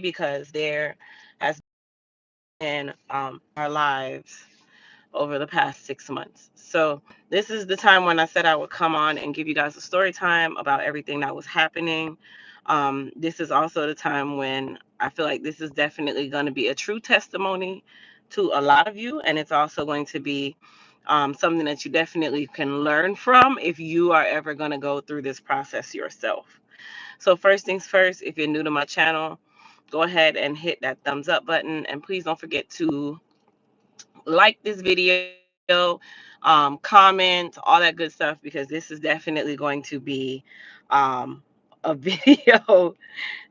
because there has been our lives over the past 6 months. So this is the time when I said I would come on and give you guys a story time about everything that was happening. This is also the time when I feel like this is definitely going to be a true testimony to a lot of you, and it's also going to be something that you definitely can learn from if you are ever going to go through this process yourself. So first things first, if you're new to my channel, go ahead and hit that thumbs up button, and please don't forget to like this video, comment, all that good stuff, because this is definitely going to be um, a video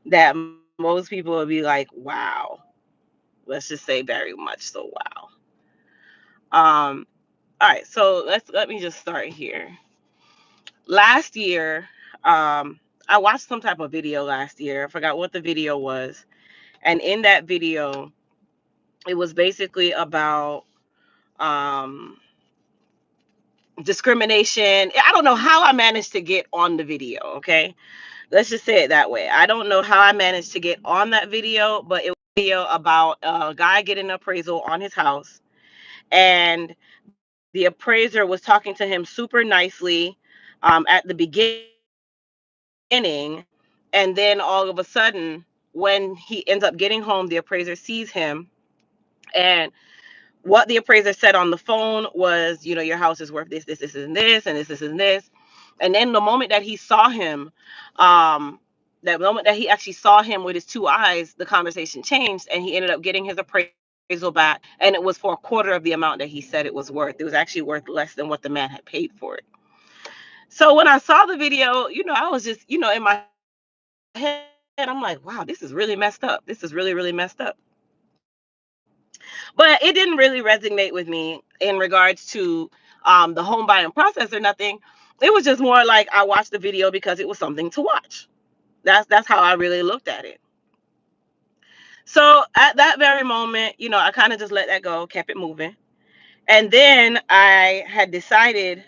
that most people will be like, wow. Let's just say very much so wow. Um, all right, so let me just start here. Last year, I watched some type of video last year. I forgot what the video was. And in that video, it was basically about um, discrimination. I don't know how I managed to get on the video, okay? Let's just say it that way. I don't know how I managed to get on that video, but it was a video about a guy getting an appraisal on his house. And the appraiser was talking to him super nicely at the beginning. And then all of a sudden, when he ends up getting home, the appraiser sees him. And what the appraiser said on the phone was, your house is worth this, and this, and this, and this. And then the moment that he saw him, um, that moment that he actually saw him with his two eyes, the conversation changed, and he ended up getting his appraisal back, and it was for a quarter of the amount that he said it was worth. It was actually worth less than what the man had paid for it. So when I saw the video, I was just, in my head, I'm like, wow, this is really messed up. This is really, really messed up. But it didn't really resonate with me in regards to the home buying process or nothing. It was just more like I watched the video because it was something to watch. That's how I really looked at it. So at that very moment, I kind of just let that go, kept it moving. And then I had decided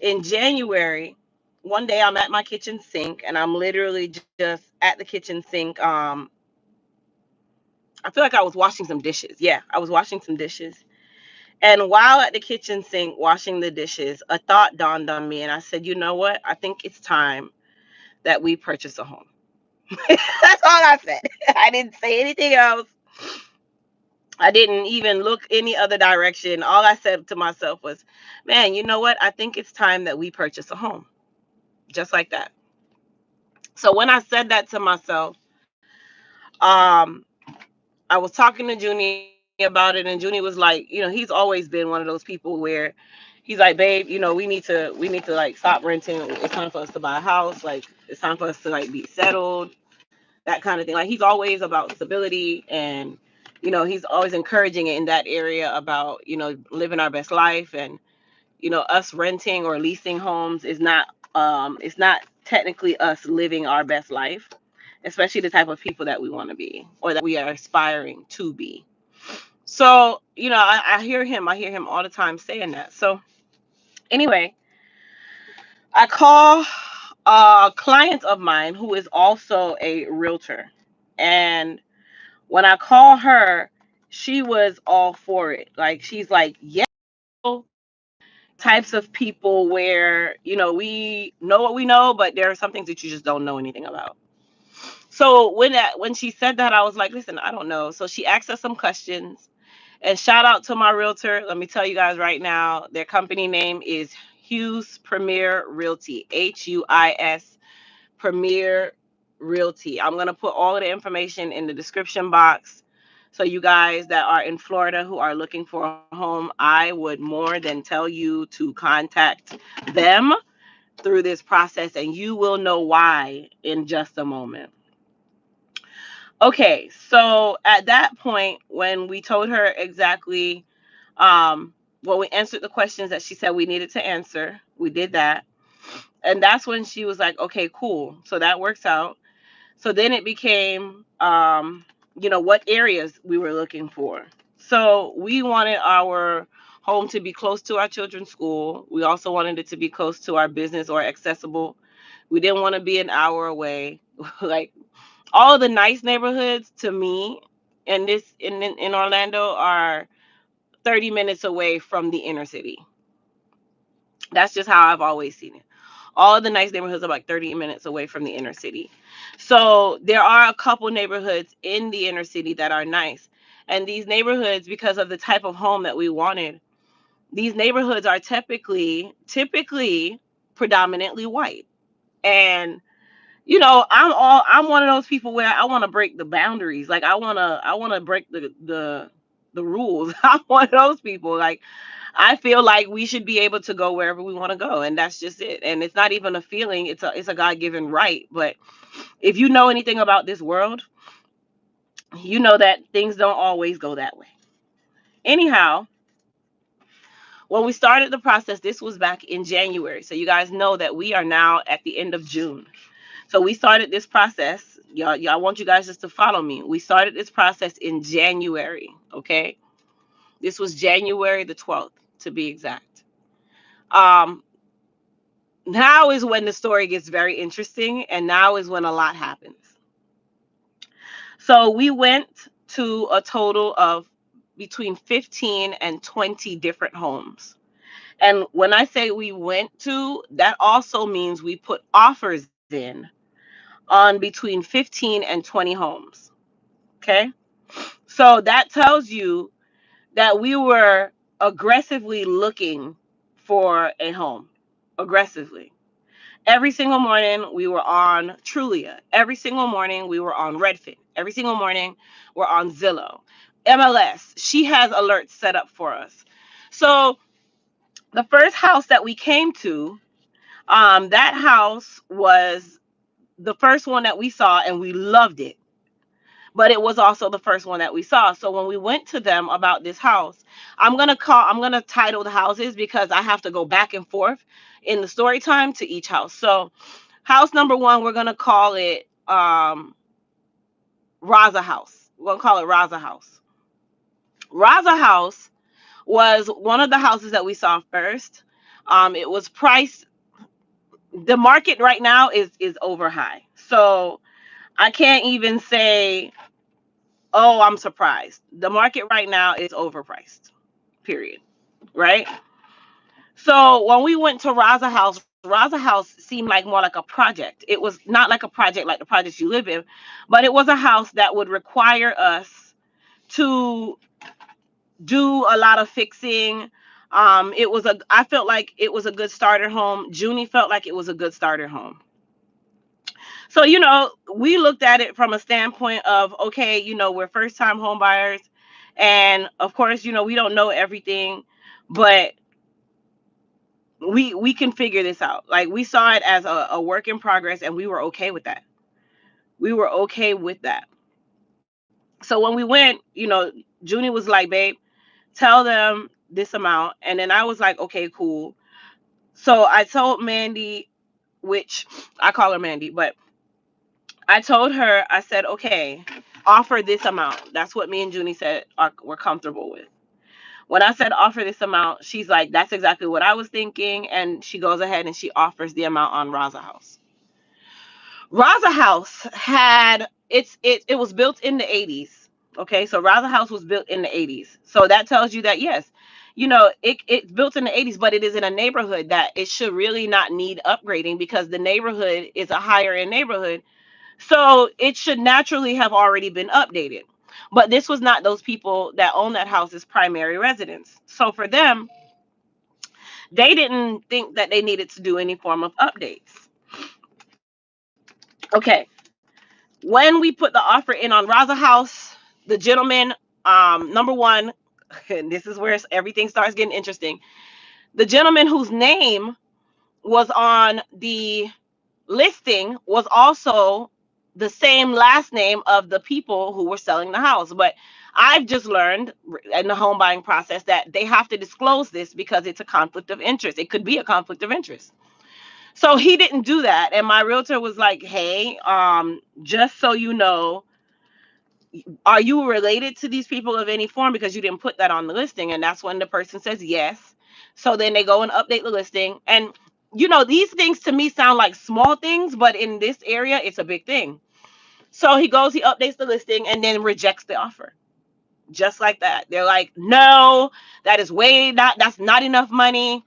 in January, one day I'm at my kitchen sink and I'm literally just at the kitchen sink. I feel like I was washing some dishes. Yeah, I was washing some dishes. And while at the kitchen sink washing the dishes, a thought dawned on me, and I said, you know what? I think it's time that we purchase a home. That's all I said. I didn't say anything else. I didn't even look any other direction. All I said to myself was, man, you know what? I think it's time that we purchase a home. Just like that. So when I said that to myself, um, I was talking to Junie about it, and Junie was like, he's always been one of those people where he's like, babe, we need to like stop renting. It's time for us to buy a house. Like, it's time for us to like be settled, that kind of thing. Like, he's always about stability, and he's always encouraging it in that area about living our best life. And us renting or leasing homes is not it's not technically us living our best life, especially the type of people that we want to be or that we are aspiring to be. So I hear him all the time saying that. So anyway, I call a client of mine who is also a realtor, and when I call her, she was all for it. Like, she's like, yeah, types of people where we know what we know, but there are some things that you just don't know anything about. So when she said that, I was like, listen, I don't know. So she asked us some questions. And shout out to my realtor. Let me tell you guys right now, their company name is Hughes Premier Realty. HUIS Premier Realty. I'm going to put all of the information in the description box. So you guys that are in Florida who are looking for a home, I would more than tell you to contact them through this process, and you will know why in just a moment. Okay, so at that point, when we told her exactly, when we answered the questions that she said we needed to answer, we did that. And that's when she was like, okay, cool. So that works out. So then it became, what areas we were looking for. So we wanted our home to be close to our children's school. We also wanted it to be close to our business or accessible. We didn't want to be an hour away. Like, All of the nice neighborhoods to me in Orlando are 30 minutes away from the inner city. That's just how I've always seen it. All the nice neighborhoods are like 30 minutes away from the inner city. So there are a couple neighborhoods in the inner city that are nice. And these neighborhoods, because of the type of home that we wanted, these neighborhoods are typically predominantly white. And I'm one of those people where I want to break the boundaries. Like I want to break the rules. I'm one of those people. Like I feel like we should be able to go wherever we want to go, and that's just it. And it's not even a feeling; it's a God-given right. But if you know anything about this world, you know that things don't always go that way. Anyhow, when we started the process, this was back in January. So you guys know that we are now at the end of June. So we started this process. Y'all, I want you guys just to follow me. We started this process in January. Okay, this was January the 12th to be exact. Um, Now is when the story gets very interesting, and now is when a lot happens. So we went to a total of between 15 and 20 different homes. And when I say we went to, that also means we put offers in on between 15 and 20 homes. Okay. So that tells you that we were aggressively looking for a home. Aggressively. Every single morning we were on Trulia. Every single morning we were on Redfin. Every single morning we're on Zillow. MLS. She has alerts set up for us. So the first house that we came to, that house was the first one that we saw and we loved it. But it was also the first one that we saw. So when we went to them about this house, I'm gonna title the houses because I have to go back and forth in the story time to each house. So house number one, we're gonna call it Raza House. We're gonna call it Raza House. Raza House was one of the houses that we saw first. It was priced. The market right now is over high, so I can't even say, oh, I'm surprised. The market right now is overpriced. Period. Right. So when we went to Raza House seemed like more like a project. It was not like a project like the projects you live in, but it was a house that would require us to do a lot of fixing. I felt like it was a good starter home. Junie felt like it was a good starter home. So, we looked at it from a standpoint of, okay, we're first time home buyers. And of course, we don't know everything, but we can figure this out. Like we saw it as a work in progress and we were okay with that. We were okay with that. So when we went, Junie was like, babe, tell them this amount. And then I was like, okay, cool. So I told Mandy, which I call her Mandy, but I told her, I said, okay, offer this amount. That's what me and Junie said we're comfortable with. When I said offer this amount, she's like, that's exactly what I was thinking. And she goes ahead and she offers the amount on Raza House. Raza House it was built in the 80s. Okay, so Raza House was built in the 80s. So that tells you that yes, it's built in the 80s, but it is in a neighborhood that it should really not need upgrading because the neighborhood is a higher end neighborhood. So it should naturally have already been updated. But this was not those people that own that house's primary residence. So for them, they didn't think that they needed to do any form of updates. Okay. When we put the offer in on Raza House, the gentleman, number one, and this is where everything starts getting interesting. The gentleman whose name was on the listing was also the same last name of the people who were selling the house. But I've just learned in the home buying process that they have to disclose this because it's a conflict of interest. It could be a conflict of interest. So he didn't do that. And my realtor was like, hey, just so you know, are you related to these people of any form? Because you didn't put that on the listing. And that's when the person says yes. So then they go and update the listing. And, these things to me sound like small things, but in this area, it's a big thing. So he goes, he updates the listing and then rejects the offer. Just like that. They're like, no, that is that's not enough money.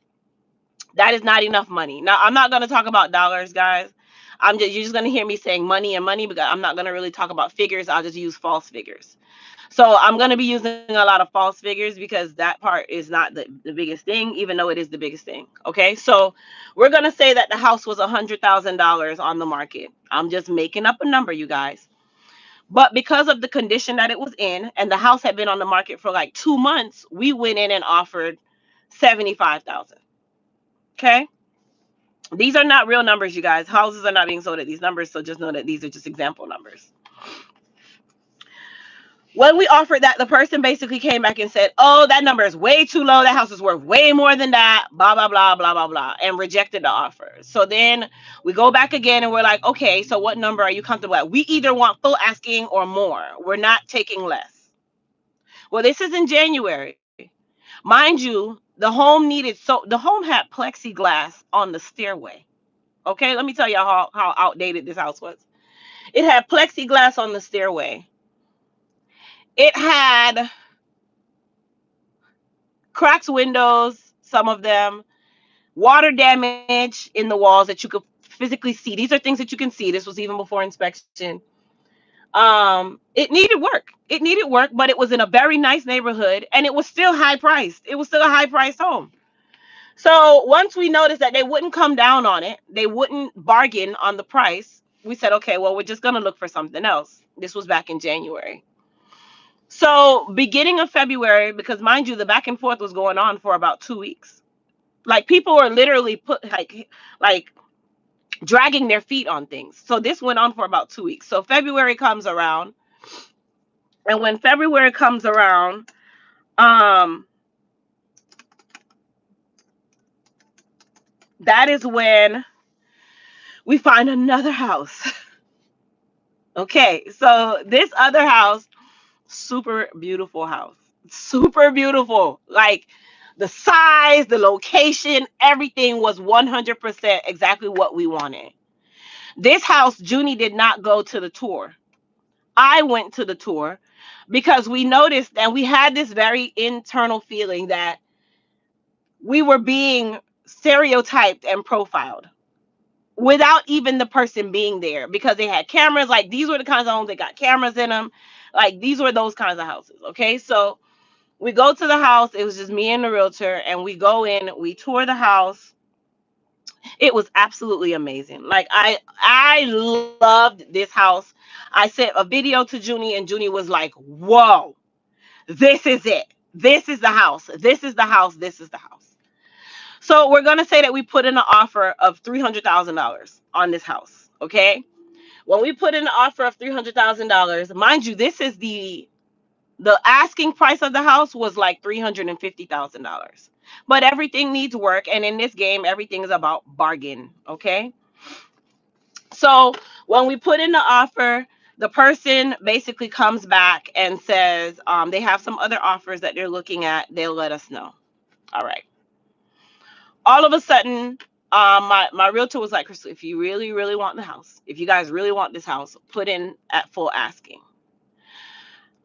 That is not enough money. Now, I'm not going to talk about dollars, guys. You're just going to hear me saying money and money, because I'm not going to really talk about figures. I'll just use false figures. So I'm going to be using a lot of false figures because that part is not the biggest thing, even though it is the biggest thing. Okay. So we're going to say that the house was $100,000 on the market. I'm just making up a number, you guys. But because of the condition that it was in, and the house had been on the market for like 2 months, we went in and offered 75,000. Okay. These are not real numbers, you guys. Houses are not being sold at these numbers, so just know that these are just example numbers. When we offered that, the person basically came back and said, oh, that number is way too low. That house is worth way more than that, blah, blah, blah, blah, blah, blah, and rejected the offer. So then we go back again and we're like, okay, so what number are you comfortable at? We either want full asking or more. We're not taking less. Well, this is in January. Mind you, the home had plexiglass on the stairway. Okay, let me tell you how outdated this house was. It had plexiglass on the stairway. It had cracked windows, some of them, water damage in the walls that you could physically see. These are things that you can see. This was even before inspection. It needed work. It needed work, but it was in a very nice neighborhood, and it was still high priced. It was still a high priced home. So once we noticed that they wouldn't come down on it, they wouldn't bargain on the price, we said, okay, well, we're just going to look for something else. This was back in January. So beginning of February, because mind you, the back and forth was going on for about 2 weeks. Like people were literally like dragging their feet on things. So this went on for about 2 weeks. So February comes around. And when February comes around, that is when we find another house. Okay, so this other house, super beautiful house. Super beautiful. Like the size, the location, everything was 100% exactly what we wanted. This house, Junie did not go to the tour. I went to the tour because we noticed and we had this very internal feeling that we were being stereotyped and profiled without even the person being there, because they had cameras. Like these were the kinds of homes that got cameras in them. Like these were those kinds of houses. Okay, so we go to the house. It was just me and the realtor, and we go in, we tour the house. It was absolutely amazing. Like I loved this house. I sent a video to Junie, and Junie was like, whoa, this is it. This is the house. This is the house. This is the house. So we're gonna say that we put in an offer of $300,000 on this house. Okay. When we put in an offer of $300,000, mind you, this is the asking price of the house was like $350,000. But everything needs work, and in this game, everything is about bargain. Okay. So when we put in the offer, the person basically comes back and says they have some other offers that they're looking at. They'll let us know. All right. All of a sudden, my realtor was like, Crystal, if you really, really want the house, if you guys really want this house, put in at full asking.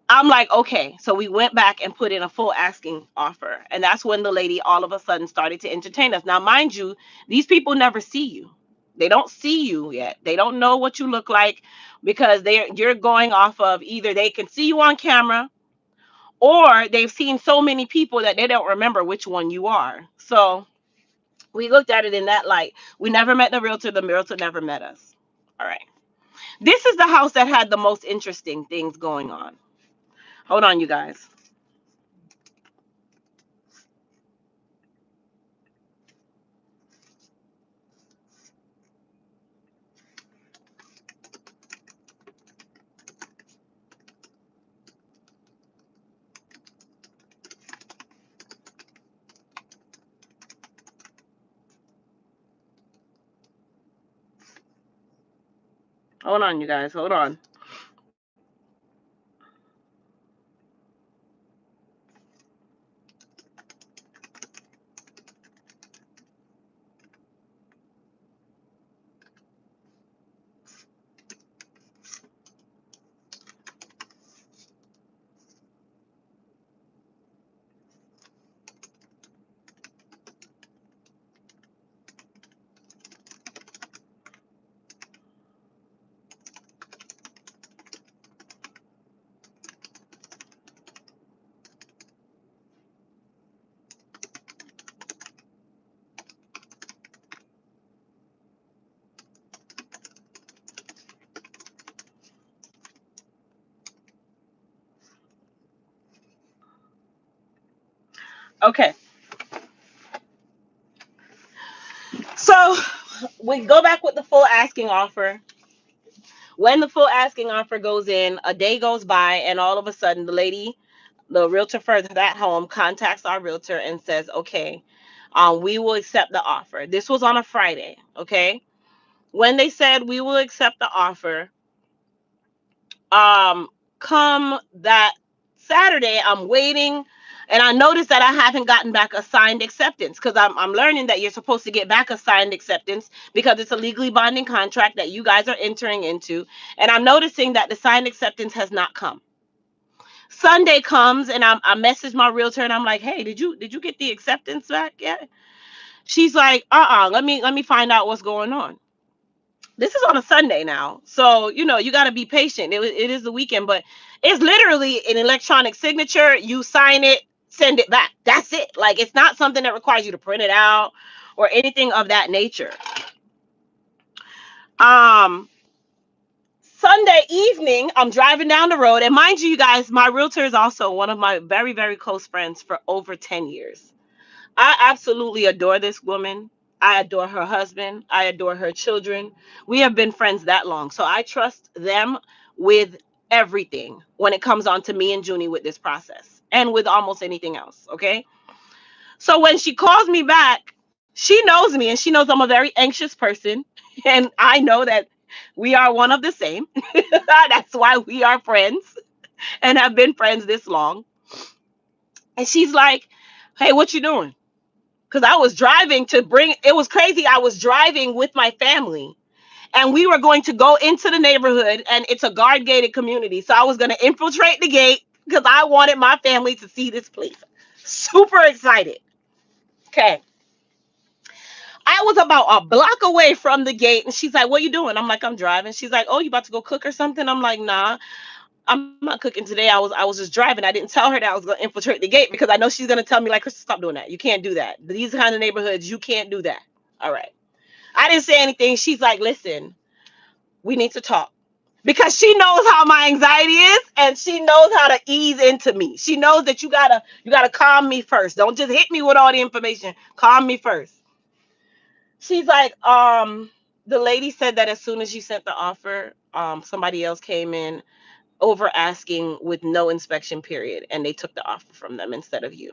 I'm like, okay. So we went back and put in a full asking offer. And that's when the lady all of a sudden started to entertain us. Now, mind you, these people never see you. They don't see you yet. They don't know what you look like, because you're going off of either they can see you on camera, or they've seen so many people that they don't remember which one you are. So we looked at it in that light. We never met the realtor. The realtor never met us. All right. This is the house that had the most interesting things going on. Hold on, you guys. Hold on, you guys. Hold on. Okay. So we go back with the full asking offer. When the full asking offer goes in, a day goes by, and all of a sudden, the realtor for that home, contacts our realtor and says, "Okay, we will accept the offer." This was on a Friday. Okay. When they said we will accept the offer, um, come that Saturday, I'm waiting, and I noticed that I haven't gotten back a signed acceptance, because I'm learning that you're supposed to get back a signed acceptance because it's a legally binding contract that you guys are entering into. And I'm noticing that the signed acceptance has not come. Sunday comes, and I message my realtor and I'm like, "Hey, did you get the acceptance back yet?" She's like, let me find out what's going on. This is on a Sunday now. So, you got to be patient. It is the weekend, but it's literally an electronic signature. You sign it, send it back. That's it. Like, it's not something that requires you to print it out or anything of that nature. Um, Sunday evening, I'm driving down the road. And mind you, you guys, my realtor is also one of my very, very close friends for over 10 years. I absolutely adore this woman. I adore her husband. I adore her children. We have been friends that long. So I trust them with everything when it comes on to me and Junie with this process and with almost anything else. Okay. So when she calls me back, she knows me and she knows I'm a very anxious person. And I know that we are one of the same. That's why we are friends and have been friends this long. And she's like, "Hey, what you doing?" Because I was driving it was crazy. I was driving with my family and we were going to go into the neighborhood, and it's a guard gated community. So I was going to infiltrate the gate because I wanted my family to see this place. Super excited. Okay. I was about a block away from the gate and she's like, "What you doing?" I'm like, "I'm driving." She's like, "Oh, you about to go cook or something?" I'm like, "Nah, I'm not cooking today. I was just driving. I didn't tell her that I was going to infiltrate the gate because I know she's going to tell me, like, "Krista, stop doing that. You can't do that. These kind of neighborhoods, you can't do that." All right. I didn't say anything. She's like, "Listen, we need to talk." Because she knows how my anxiety is and she knows how to ease into me. She knows that you gotta calm me first. Don't just hit me with all the information. Calm me first. She's like, the lady said that as soon as you sent the offer, somebody else came in over asking with no inspection period, and they took the offer from them instead of you.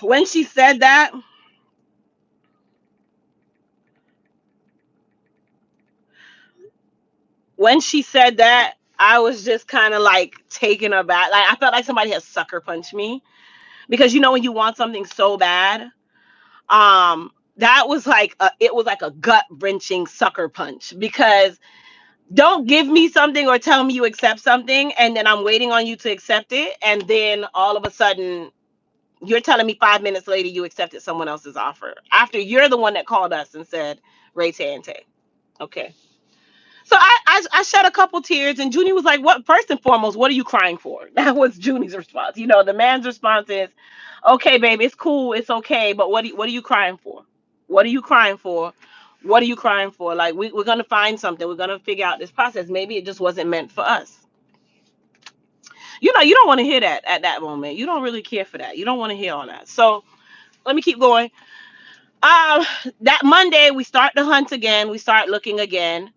When she said that, I was just kind of like taken aback. Like, I felt like somebody had sucker punched me because when you want something so bad, that was like it was like a gut wrenching sucker punch, because don't give me something or tell me you accept something and then I'm waiting on you to accept it, and then all of a sudden you're telling me 5 minutes later you accepted someone else's offer after you're the one that called us and said Ray Tante. Okay. So I shed a couple tears, and Junie was like, "What? First and foremost, what are you crying for?" That was Junie's response. The man's response is, "Okay, baby, it's cool, it's okay, but what are you crying for? What are you crying for? What are you crying for? Like, we're gonna find something. We're gonna figure out this process. Maybe it just wasn't meant for us." You don't want to hear that at that moment. You don't really care for that. You don't want to hear all that. So let me keep going. Um, that Monday we start the hunt again. We start looking again.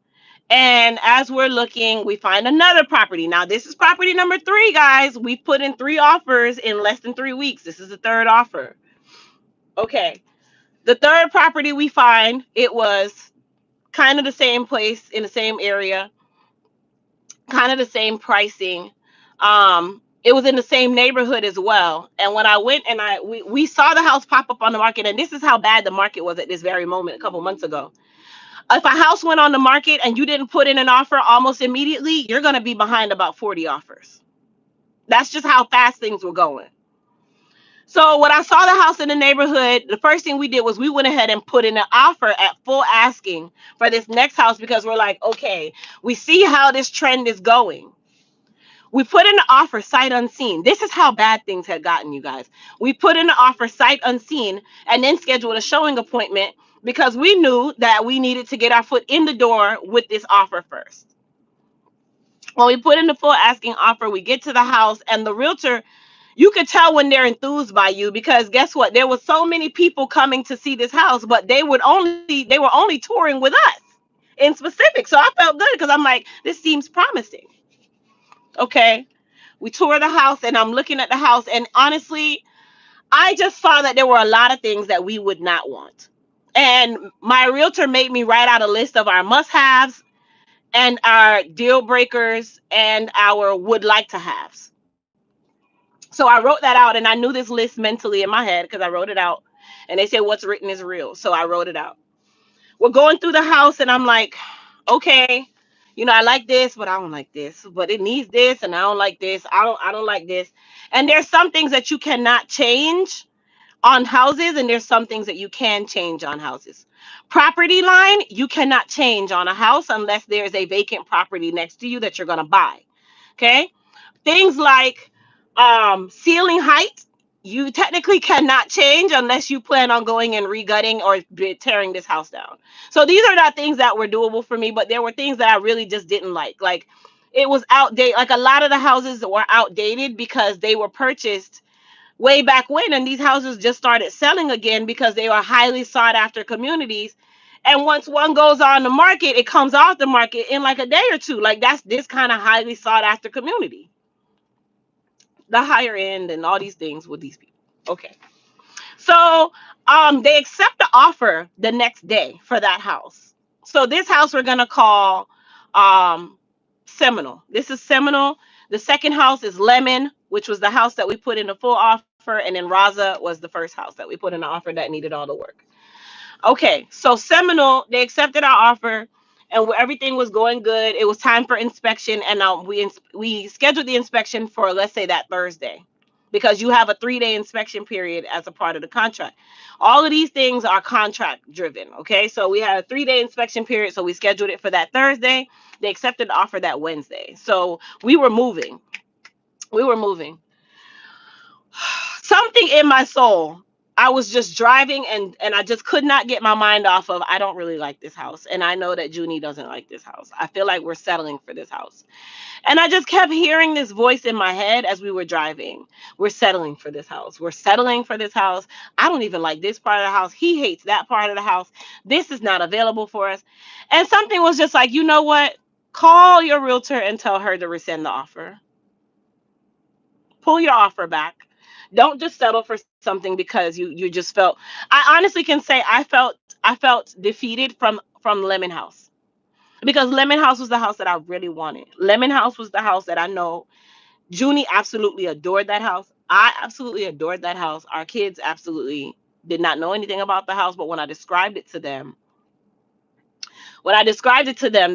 And as we're looking, we find another property. Now, this is property number 3, guys. We put in 3 offers in less than 3 weeks. This is the third offer. Okay. The third property we find, it was kind of the same place in the same area, kind of the same pricing. It was in the same neighborhood as well. And when I went and we saw the house pop up on the market, and this is how bad the market was at this very moment a couple months ago. If a house went on the market and you didn't put in an offer almost immediately, you're going to be behind about 40 offers. That's just how fast things were going. So when I saw the house in the neighborhood, the first thing we did was we went ahead and put in an offer at full asking for this next house, because we're like, okay, we see how this trend is going. We put in an offer sight unseen. This is how bad things had gotten, you guys. We put in an offer sight unseen and then scheduled a showing appointment because we knew that we needed to get our foot in the door with this offer first. When we put in the full asking offer, we get to the house, and the realtor, you could tell when they're enthused by you, because guess what? There were so many people coming to see this house, but they were only touring with us in specific. So I felt good because I'm like, this seems promising. Okay. We tour the house, and I'm looking at the house, and honestly, I just saw that there were a lot of things that we would not want. And my realtor made me write out a list of our must-haves and our deal breakers and our would like to haves. So I wrote that out, and I knew this list mentally in my head because I wrote it out. And they say what's written is real. So I wrote it out. We're going through the house, and I'm like, okay, I like this, but I don't like this. But it needs this, and I don't like this. I don't like this. And there's some things that you cannot change on houses, and there's some things that you can change on houses. Property line, you cannot change on a house unless there's a vacant property next to you that you're going to buy. Okay. Things like ceiling height, you technically cannot change unless you plan on going and regutting or tearing this house down. So these are not things that were doable for me, but there were things that I really just didn't like. Like, it was outdated. Like, a lot of the houses were outdated because they were purchased way back when, and these houses just started selling again because they were highly sought after communities. And once one goes on the market, it comes off the market in like a day or two. Like, that's this kind of highly sought after community, the higher end and all these things with these people. Okay. So they accept the offer the next day for that house. So this house we're gonna call um Seminole. This is Seminole. The second house is Lemon, which was the house that we put in the full offer, and then Raza was the first house that we put in the offer that needed all the work. Okay, so Seminole, they accepted our offer, and everything was going good. It was time for inspection, and we scheduled the inspection for, let's say, that Thursday, because you have a 3-day inspection period as a part of the contract. All of these things are contract driven. Okay, so we had a 3-day inspection period, so we scheduled it for that Thursday. They accepted the offer that Wednesday, so we were moving. We were moving. Something in my soul, I was just driving, and I just could not get my mind off of, I don't really like this house, and I know that Junie doesn't like this house. I feel like we're settling for this house. And I just kept hearing this voice in my head as we were driving. We're settling for this house. We're settling for this house. I don't even like this part of the house. He hates that part of the house. This is not available for us. And something was just like, you know what? Call your realtor and tell her to rescind the offer. Pull your offer back. Don't just settle for something because you just felt. I honestly can say I felt defeated from Lemon House, because Lemon House was the house that I really wanted. Lemon House was the house that I know Junie absolutely adored that house. I absolutely adored that house. Our kids absolutely did not know anything about the house, but when I described it to them,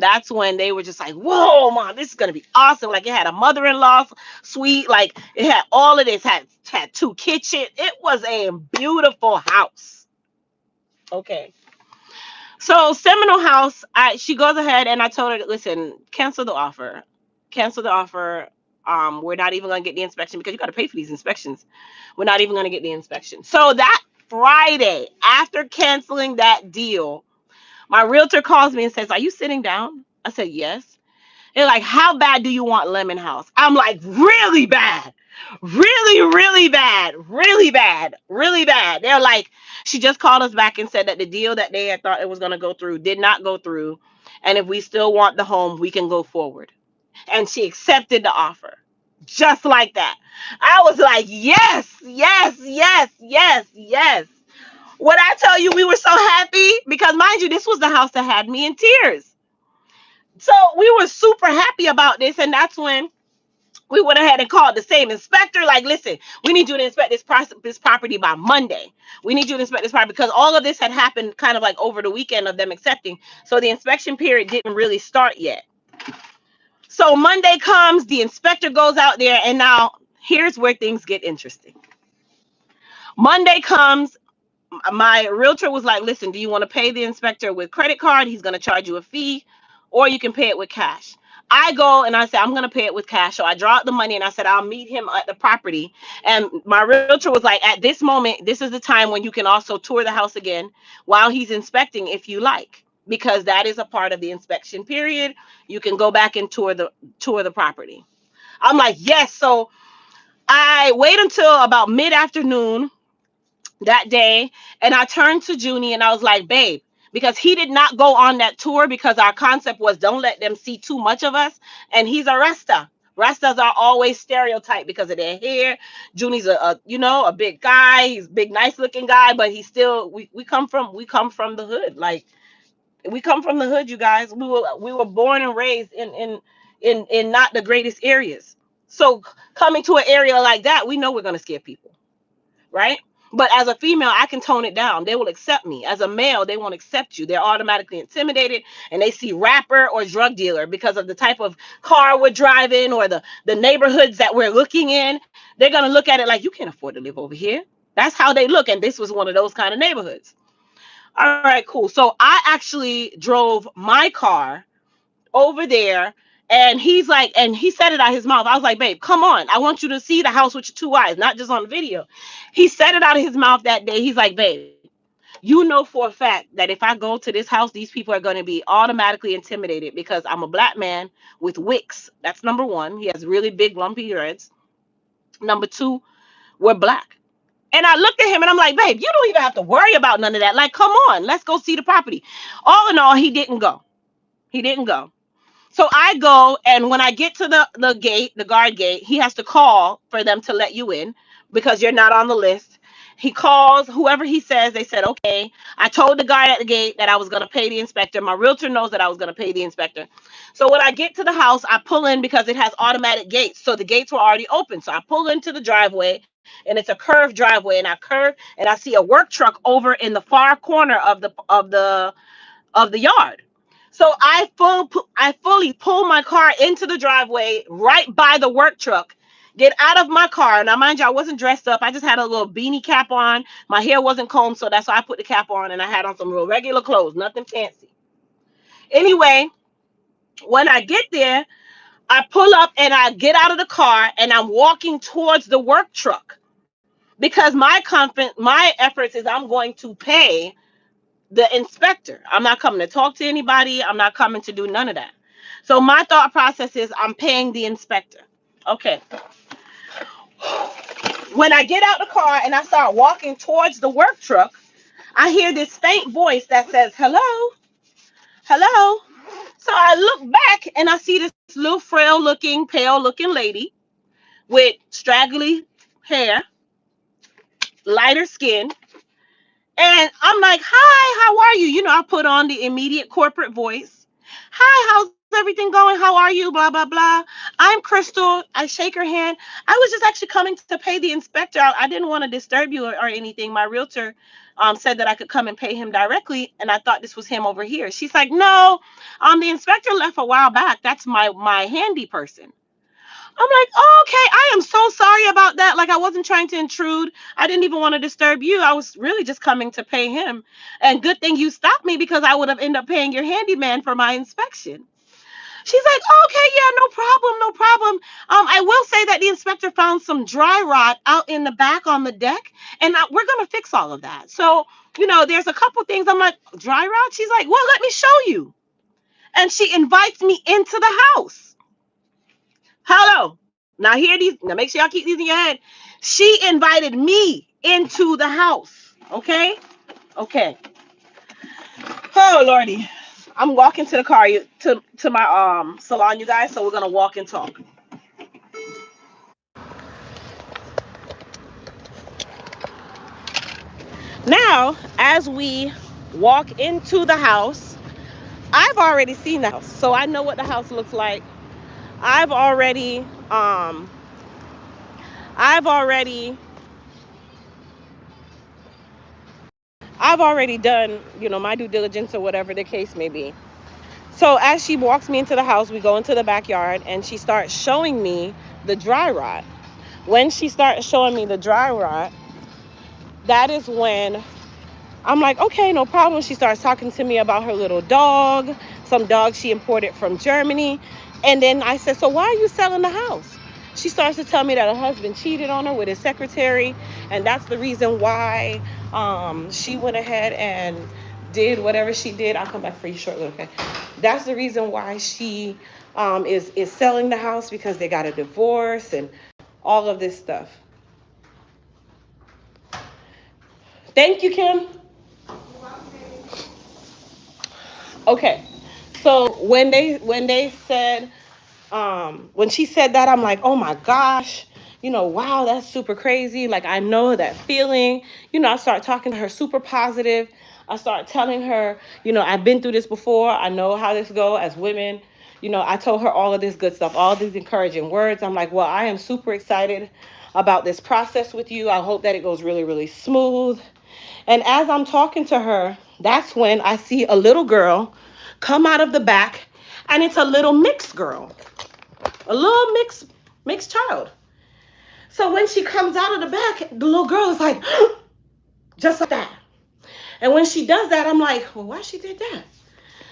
that's when they were just like, "Whoa, mom, this is gonna be awesome!" Like, it had a mother-in-law suite, like it had all of this, had 2 kitchens. It was a beautiful house. Okay, so Seminole House, she goes ahead, and I told her, listen, cancel the offer. We're not even gonna get the inspection because you got to pay for these inspections. We're not even gonna get the inspection. So that Friday, after canceling that deal, my realtor calls me and says, "Are you sitting down?" I said, "Yes." They're like, "How bad do you want Lemon House?" I'm like, "Really bad. Really, really bad. Really bad. Really bad." They're like, she just called us back and said that the deal that they had thought it was going to go through did not go through. And if we still want the home, we can go forward. And she accepted the offer. Just like that. I was like, yes, yes, yes, yes, yes. When I tell you we were so happy, because mind you, this was the house that had me in tears. So we were super happy about this. And that's when we went ahead and called the same inspector. Like, listen, we need you to inspect this property by Monday. We need you to inspect this property, because all of this had happened kind of like over the weekend of them accepting. So the inspection period didn't really start yet. So Monday comes, the inspector goes out there, and now here's where things get interesting. Monday comes, my realtor was like, listen, do you want to pay the inspector with credit card? He's going to charge you a fee, or you can pay it with cash. I go and I said, I'm going to pay it with cash. So I draw out the money, and I said, I'll meet him at the property. And my realtor was like, at this moment, this is the time when you can also tour the house again while he's inspecting if you like. because that is a part of the inspection period. You can go back and tour the property. I'm like, yes. So I wait until about mid-afternoon that day, and I turned to Junie and I was like, babe, because he did not go on that tour, because our concept was don't let them see too much of us. And he's a Rasta. Rastas are always stereotyped because of their hair. Junie's a big guy. He's a big, nice looking guy, but he's still, we come from the hood. Like, we come from the hood, you guys. We were born and raised in not the greatest areas. So coming to an area like that, we know we're gonna scare people, right? But as a female, I can tone it down. They will accept me. As a male, they won't accept you. They're automatically intimidated, and they see rapper or drug dealer because of the type of car we're driving or the neighborhoods that we're looking in. They're gonna look at it like, you can't afford to live over here. That's how they look, and this was one of those kind of neighborhoods. All right, cool. So I actually drove my car over there, and he's like, and he said it out of his mouth. I was like, babe, come on. I want you to see the house with your two eyes, not just on the video. He said it out of his mouth that day. He's like, babe, you know for a fact that if I go to this house, these people are going to be automatically intimidated because I'm a black man with wicks. That's number one. He has really big, lumpy dreads. Number two, we're black. And I looked at him and I'm like, babe, you don't even have to worry about none of that. Like, come on, let's go see the property. All in all, he didn't go. He didn't go. So I go, and when I get to the gate, the guard gate, he has to call for them to let you in because you're not on the list. He calls whoever he says. They said, okay. I told the guy at the gate that I was going to pay the inspector. My realtor knows that I was going to pay the inspector. So when I get to the house, I pull in because it has automatic gates. So the gates were already open. So I pull into the driveway, and it's a curved driveway, and I curve and I see a work truck over in the far corner of the yard. So I fully pull my car into the driveway right by the work truck, get out of my car. Now, mind you, I wasn't dressed up. I just had a little beanie cap on. My hair wasn't combed, so that's why I put the cap on, and I had on some real regular clothes, nothing fancy. Anyway, when I get there, I pull up and I get out of the car, and I'm walking towards the work truck because my efforts is I'm going to pay the inspector. I'm not coming to talk to anybody. I'm not coming to do none of that. So my thought process is I'm paying the inspector. Okay. When I get out the car and I start walking towards the work truck, I hear this faint voice that says, hello, hello. So I look back and I see this little frail looking, pale looking lady with straggly hair, lighter skin. And I'm like, hi, how are you? I put on the immediate corporate voice. Hi, how's everything going? How are you? Blah, blah, blah. I'm Crystal. I shake her hand. I was just actually coming to pay the inspector. I didn't want to disturb you or anything. My realtor said that I could come and pay him directly, and I thought this was him over here. She's like, no, the inspector left a while back. That's my handy person. I'm like, oh, okay, I am so sorry about that. Like, I wasn't trying to intrude. I didn't even want to disturb you. I was really just coming to pay him. And good thing you stopped me because I would have ended up paying your handyman for my inspection. She's like, oh, okay, yeah, no problem, no problem. I will say that the inspector found some dry rot out in the back on the deck, and we're going to fix all of that. So, there's a couple things. I'm like, dry rot? She's like, well, let me show you. And she invites me into the house. Hello. Now hear these. Now make sure y'all keep these in your head. She invited me into the house. Okay. Okay. Oh Lordy. I'm walking to the car to my salon, you guys. So we're gonna walk and talk. Now, as we walk into the house, I've already seen the house, so I know what the house looks like. I've already um I've already I've already done, my due diligence or whatever the case may be. So as she walks me into the house, we go into the backyard and she starts showing me the dry rot. When she starts showing me the dry rot, that is when I'm like, okay, no problem. She starts talking to me about her little dog, some dog she imported from Germany. And then I said, so why are you selling the house? She starts to tell me that her husband cheated on her with his secretary, and that's the reason why she went ahead and did whatever she did. I'll come back for you shortly, okay? That's the reason why she is selling the house, because they got a divorce and all of this stuff. Thank you, Kim. Okay. So when they said when she said that, I'm like, oh my gosh, wow, that's super crazy. Like, I know that feeling. I start talking to her super positive. I start telling her, I've been through this before. I know how this go as women. I told her all of this good stuff, all these encouraging words. I'm like, well, I am super excited about this process with you. I hope that it goes really, really smooth. And as I'm talking to her, that's when I see a little girl come out of the back, and it's a little mixed girl, a little mixed child. So when she comes out of the back, the little girl is like, just like that. And when she does that, I'm like, well, why she did that?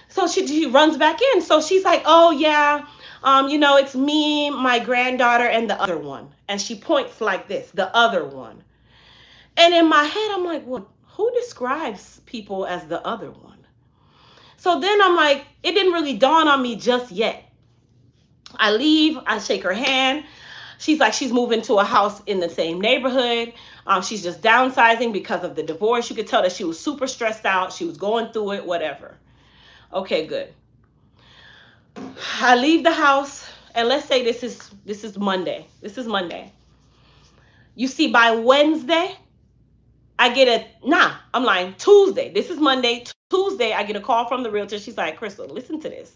So she runs back in. So she's like, oh yeah, it's me, my granddaughter, and the other one. And she points like this, the other one. And in my head, I'm like, well, who describes people as the other one? So then I'm like, it didn't really dawn on me just yet. I leave, I shake her hand. She's like, she's moving to a house in the same neighborhood. She's just downsizing because of the divorce. You could tell that she was super stressed out. She was going through it, whatever. Okay, good. I leave the house, and let's say this is Monday. This is Monday. You see, by Wednesday, I get I'm lying. Tuesday. This is Monday. Tuesday, I get a call from the realtor. She's like, Crystal, listen to this.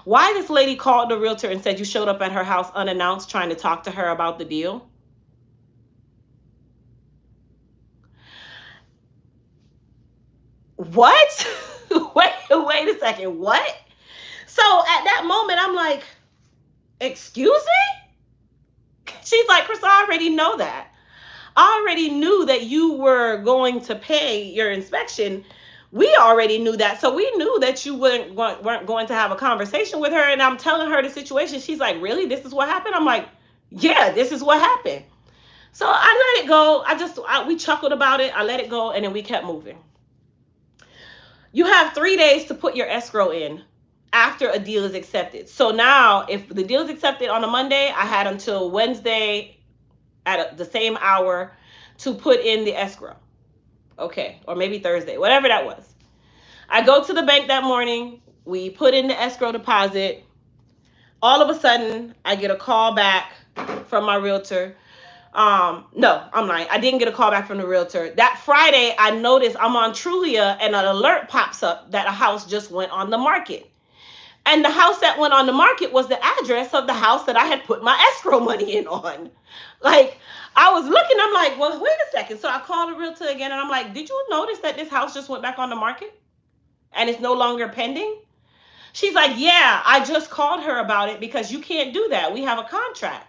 Why this lady called the realtor and said you showed up at her house unannounced trying to talk to her about the deal? What? wait a second. What? So at that moment, I'm like, excuse me? She's like, Crystal, I already know that. I already knew that you were going to pay your inspection. We already knew that. So we knew that you weren't going to have a conversation with her. And I'm telling her the situation. She's like, really? This is what happened? I'm like, yeah, this is what happened. So I let it go. We chuckled about it. I let it go. And then we kept moving. You have 3 days to put your escrow in after a deal is accepted. So now if the deal is accepted on a Monday, I had until Wednesday at the same hour to put in the escrow. Okay, or maybe Thursday, whatever that was. I go to the bank that morning. We put in the escrow deposit. All of a sudden, I get a call back from my realtor. No, I'm lying. I didn't get a call back from the realtor. That Friday, I noticed I'm on Trulia and an alert pops up that a house just went on the market. And the house that went on the market was the address of the house that I had put my escrow money in on. Like, I was looking, I'm like, well, wait a second. So I called the realtor again and I'm like, did you notice that this house just went back on the market and it's no longer pending? She's like, yeah, I just called her about it because you can't do that. We have a contract.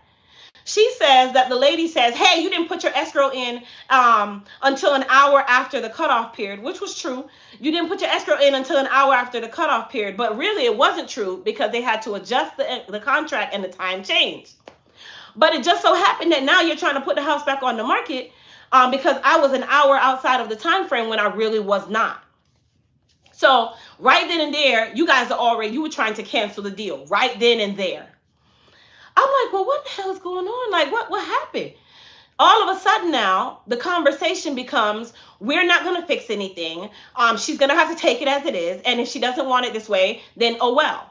She says that the lady says, hey, you didn't put your escrow in until an hour after the cutoff period, which was true. You didn't put your escrow in until an hour after the cutoff period. But really, it wasn't true because they had to adjust the contract and the time changed. But it just so happened that now you're trying to put the house back on the market because I was an hour outside of the time frame when I really was not. So right then and there, you were trying to cancel the deal right then and there. I'm like, well, what the hell is going on? Like, what happened? All of a sudden now, the conversation becomes, we're not going to fix anything. She's going to have to take it as it is. And if she doesn't want it this way, then oh well.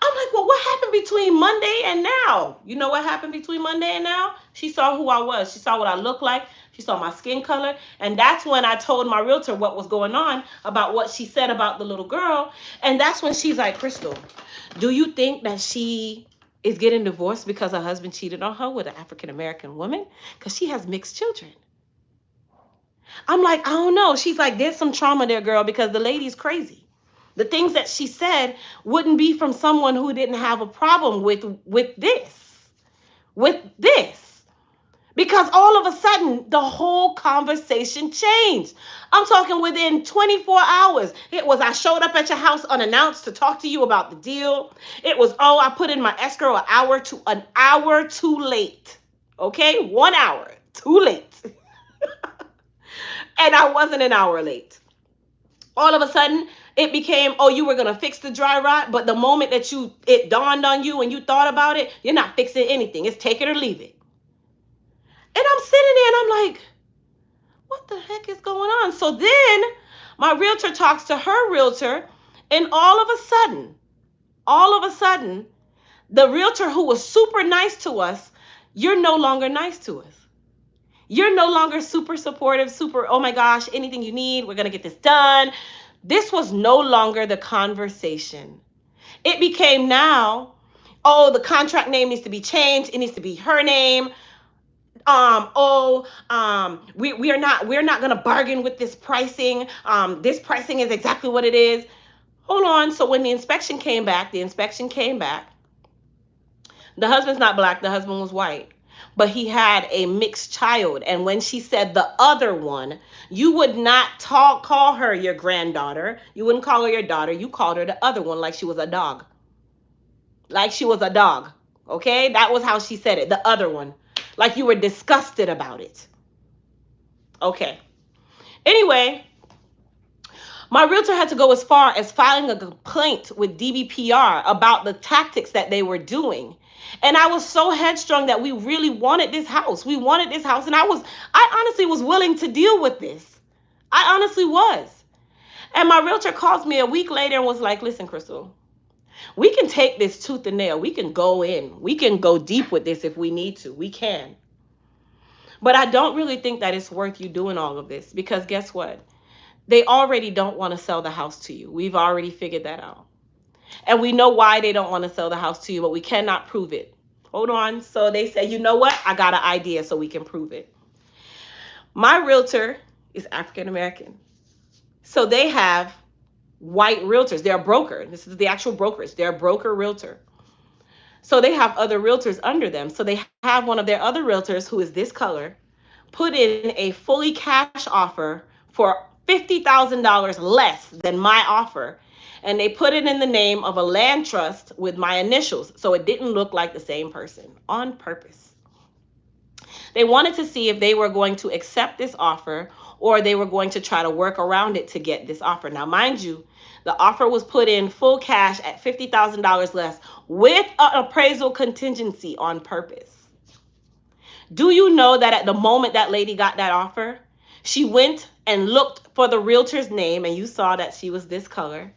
I'm like, well, what happened between Monday and now? You know what happened between Monday and now? She saw who I was. She saw what I looked like. She saw my skin color. And that's when I told my realtor what was going on about what she said about the little girl. And that's when she's like, Crystal, do you think that she is getting divorced because her husband cheated on her with an African-American woman? Because she has mixed children. I'm like, I don't know. She's like, there's some trauma there, girl, because the lady's crazy. The things that she said wouldn't be from someone who didn't have a problem with this. Because all of a sudden, the whole conversation changed. I'm talking within 24 hours. It was, I showed up at your house unannounced to talk to you about the deal. It was, oh, I put in my escrow an hour too late. Okay? 1 hour too late. And I wasn't an hour late. All of a sudden, it became, oh, you were going to fix the dry rot. But the moment that it dawned on you and you thought about it, you're not fixing anything. It's take it or leave it. And I'm sitting there and I'm like, what the heck is going on? So then my realtor talks to her realtor, and all of a sudden, the realtor who was super nice to us, you're no longer nice to us. You're no longer super supportive, super, oh my gosh, anything you need, we're going to get this done. This was no longer the conversation. It became now, oh, the contract name needs to be changed. It needs to be her name. We're not going to bargain with this pricing. This pricing is exactly what it is. Hold on. So when the inspection came back, the husband's not black, the husband was white, but he had a mixed child. And when she said the other one, you would not call her your granddaughter. You wouldn't call her your daughter. You called her the other one like she was a dog. Like she was a dog. Okay? That was how she said it. The other one. Like you were disgusted about it. Okay. Anyway, my realtor had to go as far as filing a complaint with DBPR about the tactics that they were doing. And I was so headstrong that we really wanted this house. We wanted this house. And I honestly was willing to deal with this. I honestly was. And my realtor calls me a week later and was like, listen, Crystal, we can take this tooth and nail. We can go in. We can go deep with this if we need to. We can. But I don't really think that it's worth you doing all of this, because guess what? They already don't want to sell the house to you. We've already figured that out. And we know why they don't want to sell the house to you, but we cannot prove it. Hold on. So they say, you know what? I got an idea so we can prove it. My realtor is African American. So they have white realtors. They're a broker. This is the actual brokers. They're a broker realtor. So they have other realtors under them. So they have one of their other realtors, who is this color, put in a fully cash offer for $50,000 less than my offer. And they put it in the name of a land trust with my initials. So it didn't look like the same person, on purpose. They wanted to see if they were going to accept this offer or they were going to try to work around it to get this offer. Now, mind you, the offer was put in full cash at $50,000 less with an appraisal contingency on purpose. Do you know that at the moment that lady got that offer, she went and looked for the realtor's name, and you saw that she was this color,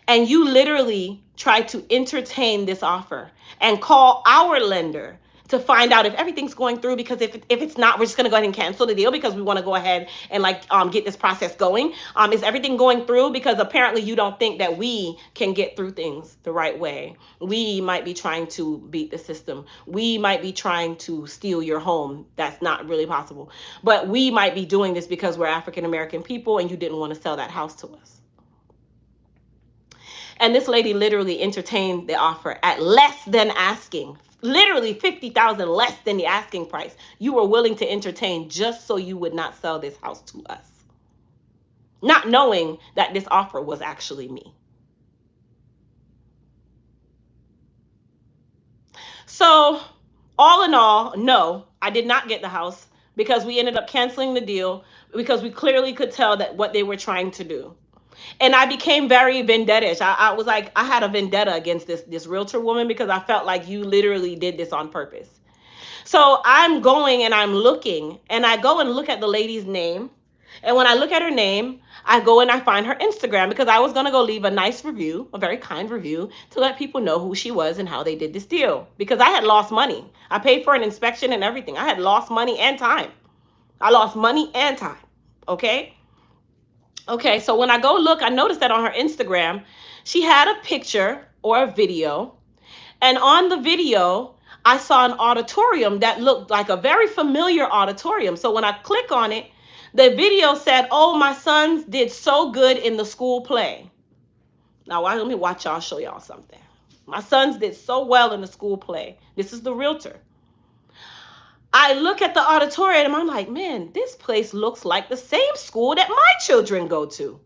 and you literally tried to entertain this offer and call our lender to find out if everything's going through, because if it's not, we're just going to go ahead and cancel the deal because we want to go ahead and get this process going. Is everything going through? Because apparently you don't think that we can get through things the right way. We might be trying to beat the system. We might be trying to steal your home. That's not really possible. But we might be doing this because we're African American people and you didn't want to sell that house to us. And this lady literally entertained the offer at less than asking. Literally $50,000 less than the asking price. You were willing to entertain just so you would not sell this house to us, not knowing that this offer was actually me. So all in all, no, I did not get the house because we ended up canceling the deal because we clearly could tell that what they were trying to do. And I became very vendettish. I was like, I had a vendetta against this realtor woman because I felt like you literally did this on purpose. So I'm going and I'm looking, and I go and look at the lady's name. And when I look at her name, I go and I find her Instagram because I was going to go leave a nice review, a very kind review, to let people know who she was and how they did this deal. Because I had lost money. I paid for an inspection and everything. I had lost money and time. I lost money and time. Okay? Okay, so when I go look, I noticed that on her Instagram, she had a picture or a video. And on the video, I saw an auditorium that looked like a very familiar auditorium. So when I click on it, the video said, oh, my sons did so good in the school play. Now, let me watch y'all show y'all something. My sons did so well in the school play. This is the realtor. I look at the auditorium and I'm like, man, this place looks like the same school that my children go to.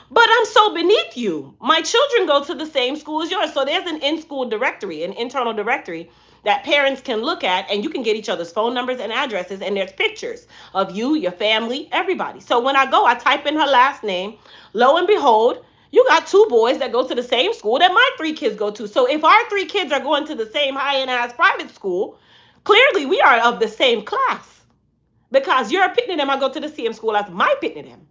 But I'm so beneath you. My children go to the same school as yours. So there's an in-school directory, an internal directory that parents can look at, and you can get each other's phone numbers and addresses, and there's pictures of you, your family, everybody. So when I go, I type in her last name. Lo and behold, you got two boys that go to the same school that my three kids go to. So if our three kids are going to the same high-end ass private school, clearly we are of the same class. Because your Pitney them, I go to the same school as my Pitney them.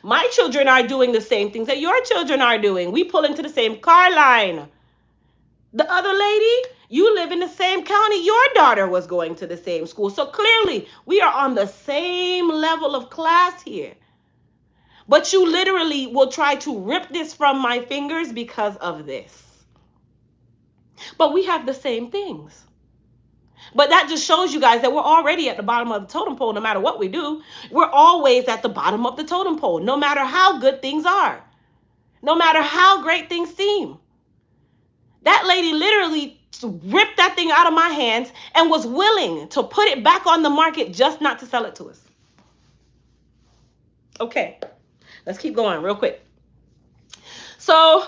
My children are doing the same things that your children are doing. We pull into the same car line. The other lady, you live in the same county. Your daughter was going to the same school. So clearly, we are on the same level of class here. But you literally will try to rip this from my fingers because of this. But we have the same things. But that just shows you guys that we're already at the bottom of the totem pole no matter what we do. We're always at the bottom of the totem pole, no matter how good things are, no matter how great things seem. That lady literally ripped that thing out of my hands and was willing to put it back on the market just not to sell it to us. Okay, let's keep going real quick. So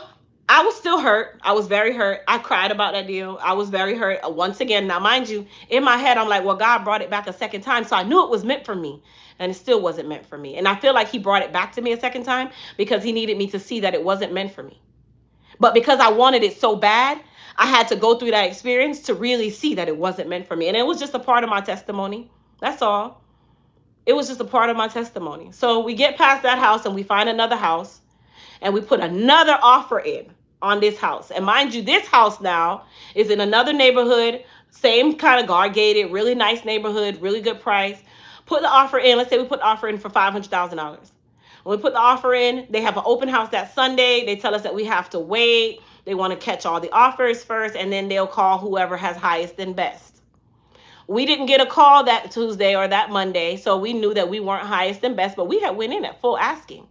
I was still hurt. I was very hurt. I cried about that deal. I was very hurt. Once again, now mind you, in my head, I'm like, well, God brought it back a second time. So I knew it was meant for me. And it still wasn't meant for me. And I feel like he brought it back to me a second time because he needed me to see that it wasn't meant for me. But because I wanted it so bad, I had to go through that experience to really see that it wasn't meant for me. And it was just a part of my testimony. That's all. It was just a part of my testimony. So we get past that house and we find another house. And we put another offer in on this house. And mind you, this house now is in another neighborhood, same kind of guard gated, really nice neighborhood, really good price. Put the offer in. Let's say we put the offer in for $500,000. When we put the offer in, they have an open house that Sunday. They tell us that we have to wait. They want to catch all the offers first, and then they'll call whoever has highest and best. We didn't get a call that Tuesday or that Monday, so we knew that we weren't highest and best, but we had went in at full asking.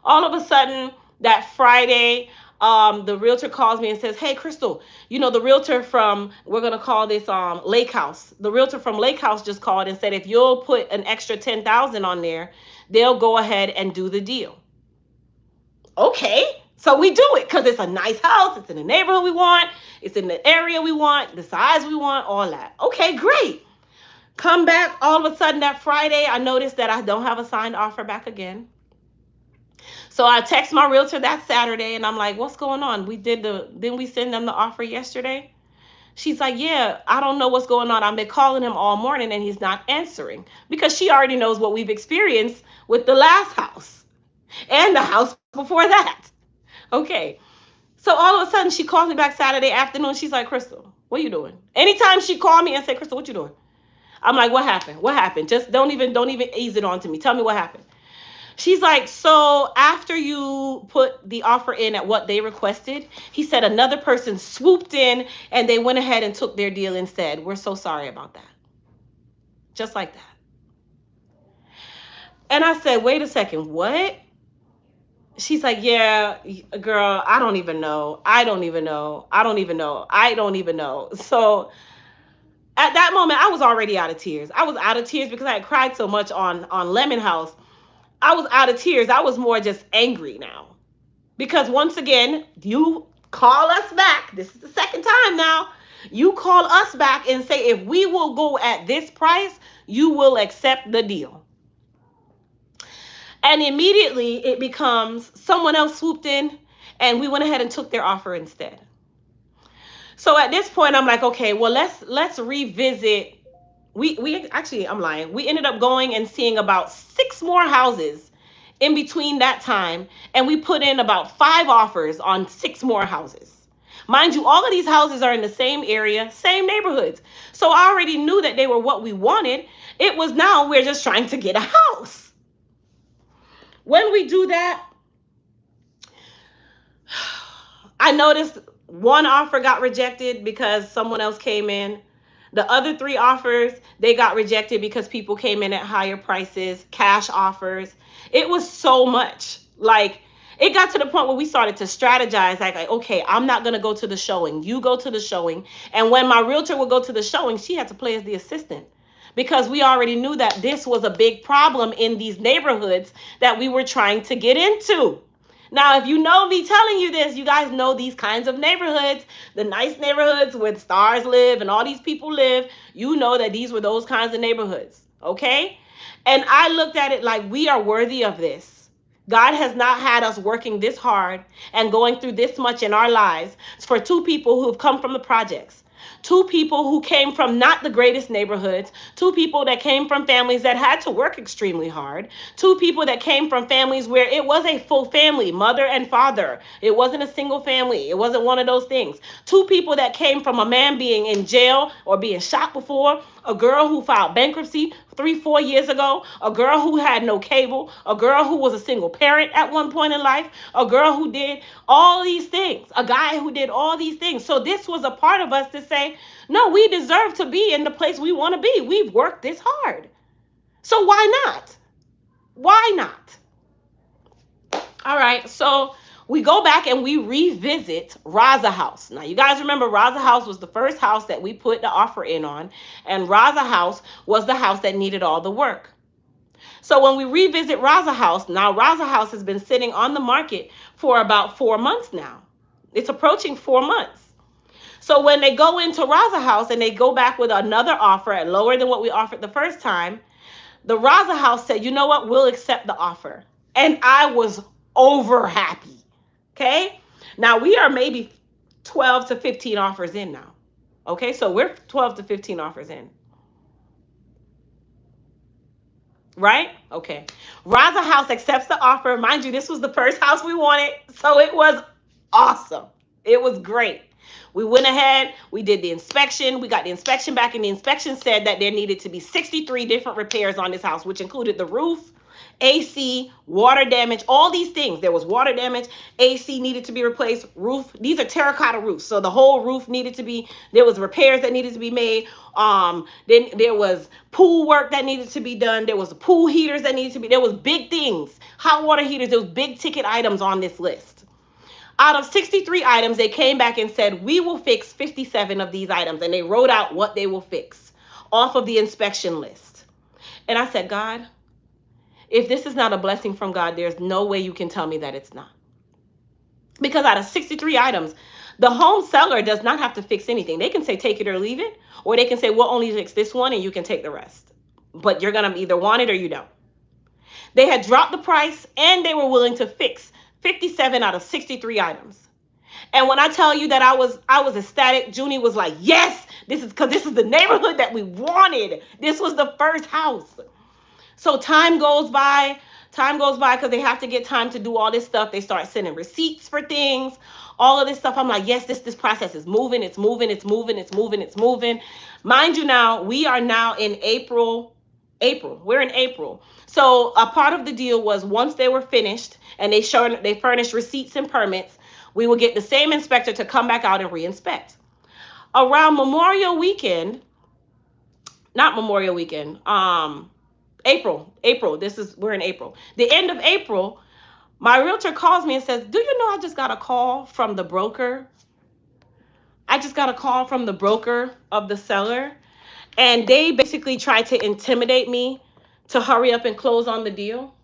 All of a sudden, that Friday, the realtor calls me and says, hey, Crystal, you know, the realtor from, we're going to call this Lake House. The realtor from Lake House just called and said, if you'll put an extra $10,000 on there, they'll go ahead and do the deal. Okay, so we do it because it's a nice house. It's in the neighborhood we want. It's in the area we want, the size we want, all that. Okay, great. Come back. All of a sudden that Friday, I noticed that I don't have a signed offer back again. So I text my realtor that Saturday and I'm like, what's going on? Didn't we send them the offer yesterday? She's like, yeah, I don't know what's going on. I've been calling him all morning and he's not answering because she already knows what we've experienced with the last house and the house before that. Okay. So all of a sudden she calls me back Saturday afternoon. She's like, Crystal, what are you doing? Anytime she called me and say, Crystal, what you doing? I'm like, what happened? What happened? Just don't even ease it on to me. Tell me what happened. She's like, so after you put the offer in at what they requested, he said another person swooped in and they went ahead and took their deal instead. We're so sorry about that. Just like that. And I said, wait a second, what? She's like, yeah, girl, I don't even know. So at that moment, I was already out of tears. I was out of tears because I had cried so much on Lemon House. I was out of tears. I was more just angry now. Because once again, you call us back. This is the second time now. You call us back and say, if we will go at this price, you will accept the deal. And immediately it becomes someone else swooped in and we went ahead and took their offer instead. So at this point, I'm like, okay, well, let's revisit. We actually, I'm lying. We ended up going and seeing about 6 more houses in between that time. And we put in about 5 offers on 6 more houses. Mind you, all of these houses are in the same area, same neighborhoods. So I already knew that they were what we wanted. It was now we're just trying to get a house. When we do that, I noticed one offer got rejected because someone else came in. The other 3 offers, they got rejected because people came in at higher prices, cash offers. It was so much. Like, it got to the point where we started to strategize. Like, okay, I'm not going to go to the showing. You go to the showing. And when my realtor would go to the showing, she had to play as the assistant. Because we already knew that this was a big problem in these neighborhoods that we were trying to get into. Now, if you know me telling you this, you guys know these kinds of neighborhoods, the nice neighborhoods where stars live and all these people live, you know that these were those kinds of neighborhoods, okay? And I looked at it like, we are worthy of this. God has not had us working this hard and going through this much in our lives for two people who have come from the projects. Two people who came from not the greatest neighborhoods, two people that came from families that had to work extremely hard, two people that came from families where it was a full family, mother and father. It wasn't a single family. It wasn't one of those things. Two people that came from a man being in jail or being shot before, a girl who filed bankruptcy 3-4 years ago, a girl who had no cable, a girl who was a single parent at one point in life, a girl who did all these things, a guy who did all these things. So this was a part of us to say, no, we deserve to be in the place we want to be. We've worked this hard. So why not? Why not? All right, so we go back and we revisit Raza House. Now, you guys remember Raza House was the first house that we put the offer in on, and Raza House was the house that needed all the work. So when we revisit Raza House, now Raza House has been sitting on the market for about 4 months now. It's approaching 4 months. So when they go into Raza House and they go back with another offer at lower than what we offered the first time, the Raza House said, you know what, we'll accept the offer. And I was over happy. Okay? Now we are maybe 12 to 15 offers in now. Okay? So we're 12 to 15 offers in. Right? Okay. Raza House accepts the offer. Mind you, this was the first house we wanted. So it was awesome. It was great. We went ahead, we did the inspection, we got the inspection back, and the inspection said that there needed to be 63 different repairs on this house, which included the roof, AC, water damage, all these things. There was water damage, AC needed to be replaced, roof. These are terracotta roofs, so the whole roof needed to be, there was repairs that needed to be made. Then there was pool work that needed to be done. There was pool heaters that needed to be, there was big things, hot water heaters, there was big ticket items on this list. Out of 63 items, they came back and said, we will fix 57 of these items. And they wrote out what they will fix off of the inspection list. And I said, God, if this is not a blessing from God, there's no way you can tell me that it's not. Because out of 63 items, the home seller does not have to fix anything. They can say, take it or leave it. Or they can say, we'll only fix this one and you can take the rest. But you're going to either want it or you don't. They had dropped the price and they were willing to fix 57 out of 63 items. And when I tell you that I was ecstatic, Junie was like, yes, this is because this is the neighborhood that we wanted. This was the first house. So time goes by because they have to get time to do all this stuff. They start sending receipts for things, all of this stuff. I'm like, yes, this process is moving. It's moving. Mind you now, we are now in April. We're in April. So a part of the deal was once they were finished and they furnished receipts and permits, we would get the same inspector to come back out and re-inspect. Around Memorial Weekend, April, we're in April. The end of April, my realtor calls me and says, do you know I just got a call from the broker? I just got a call from the broker of the seller. And they basically tried to intimidate me to hurry up and close on the deal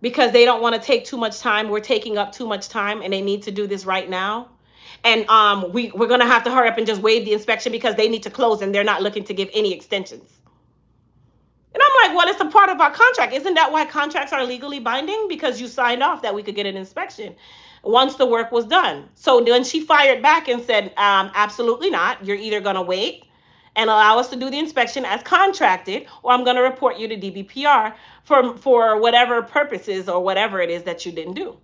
because they don't want to take too much time. We're taking up too much time and they need to do this right now. And we're going to have to hurry up and just waive the inspection because they need to close and they're not looking to give any extensions. And I'm like, well, it's a part of our contract. Isn't that why contracts are legally binding? Because you signed off that we could get an inspection once the work was done. So then she fired back and said, absolutely not. You're either going to wait and allow us to do the inspection as contracted, or I'm going to report you to DBPR for whatever purposes or whatever it is that you didn't do.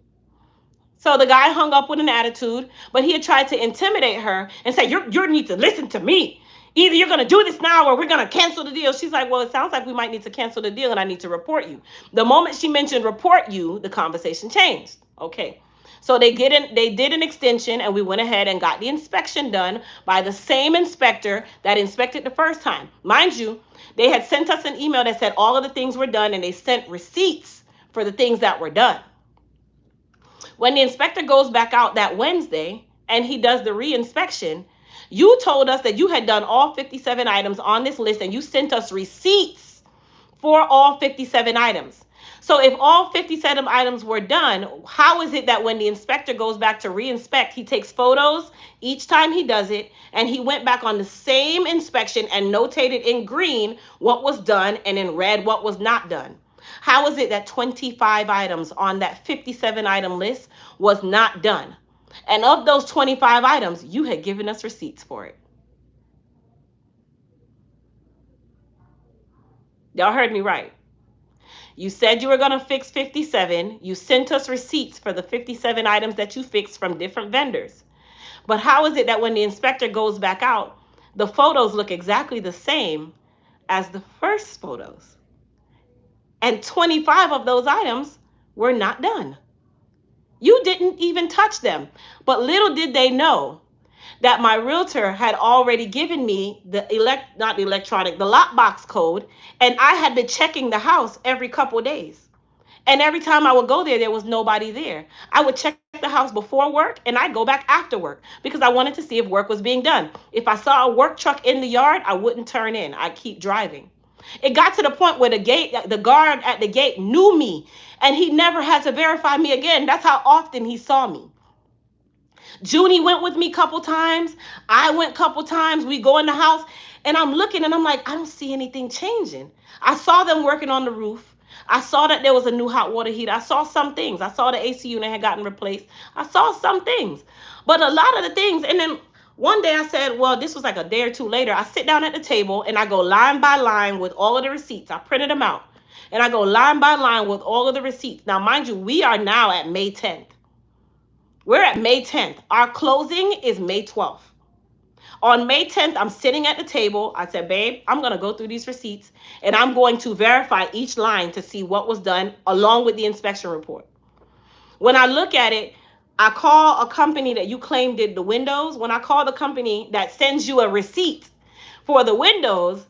So the guy hung up with an attitude, but he had tried to intimidate her and say, you need to listen to me. Either you're going to do this now or we're going to cancel the deal. She's like, well, it sounds like we might need to cancel the deal and I need to report you. The moment she mentioned report you, the conversation changed. Okay. So they did an extension and we went ahead and got the inspection done by the same inspector that inspected the first time. Mind you, they had sent us an email that said all of the things were done and they sent receipts for the things that were done. When the inspector goes back out that Wednesday and he does the re-inspection, you told us that you had done all 57 items on this list and you sent us receipts for all 57 items. So if all 57 items were done, how is it that when the inspector goes back to re-inspect, he takes photos each time he does it, and he went back on the same inspection and notated in green what was done and in red what was not done? How is it that 25 items on that 57 item list was not done? And of those 25 items, you had given us receipts for it. Y'all heard me right. You said you were going to fix 57. You sent us receipts for the 57 items that you fixed from different vendors. But how is it that when the inspector goes back out, the photos look exactly the same as the first photos? And 25 of those items were not done. You didn't even touch them. But little did they know that my realtor had already given me the the lockbox code, and I had been checking the house every couple of days. And every time I would go there, there was nobody there. I would check the house before work and I'd go back after work because I wanted to see if work was being done. If I saw a work truck in the yard, I wouldn't turn in. I'd keep driving. It got to the point where the guard at the gate knew me, and he never had to verify me again. That's how often he saw me. Junie went with me a couple times. I went a couple times. We go in the house and I'm looking and I'm like, I don't see anything changing. I saw them working on the roof. I saw that there was a new hot water heater. I saw some things. I saw the AC unit had gotten replaced. I saw some things. But a lot of the things, and then one day I said, well, this was like a day or two later. I sit down at the table and I go line by line with all of the receipts. I printed them out. And I go line by line with all of the receipts. Now, mind you, we are now at May 10th. We're at May 10th. Our closing is May 12th. On May 10th, I'm sitting at the table. I said, babe, I'm going to go through these receipts and I'm going to verify each line to see what was done along with the inspection report. When I look at it, I call a company that you claim did the windows. When I call the company that sends you a receipt for the windows,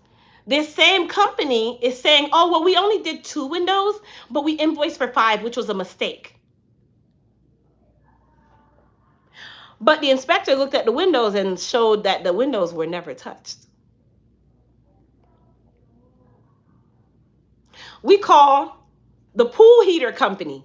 this same company is saying, oh, well, we only did 2 windows, but we invoiced for 5, which was a mistake. But the inspector looked at the windows and showed that the windows were never touched. We call the pool heater company.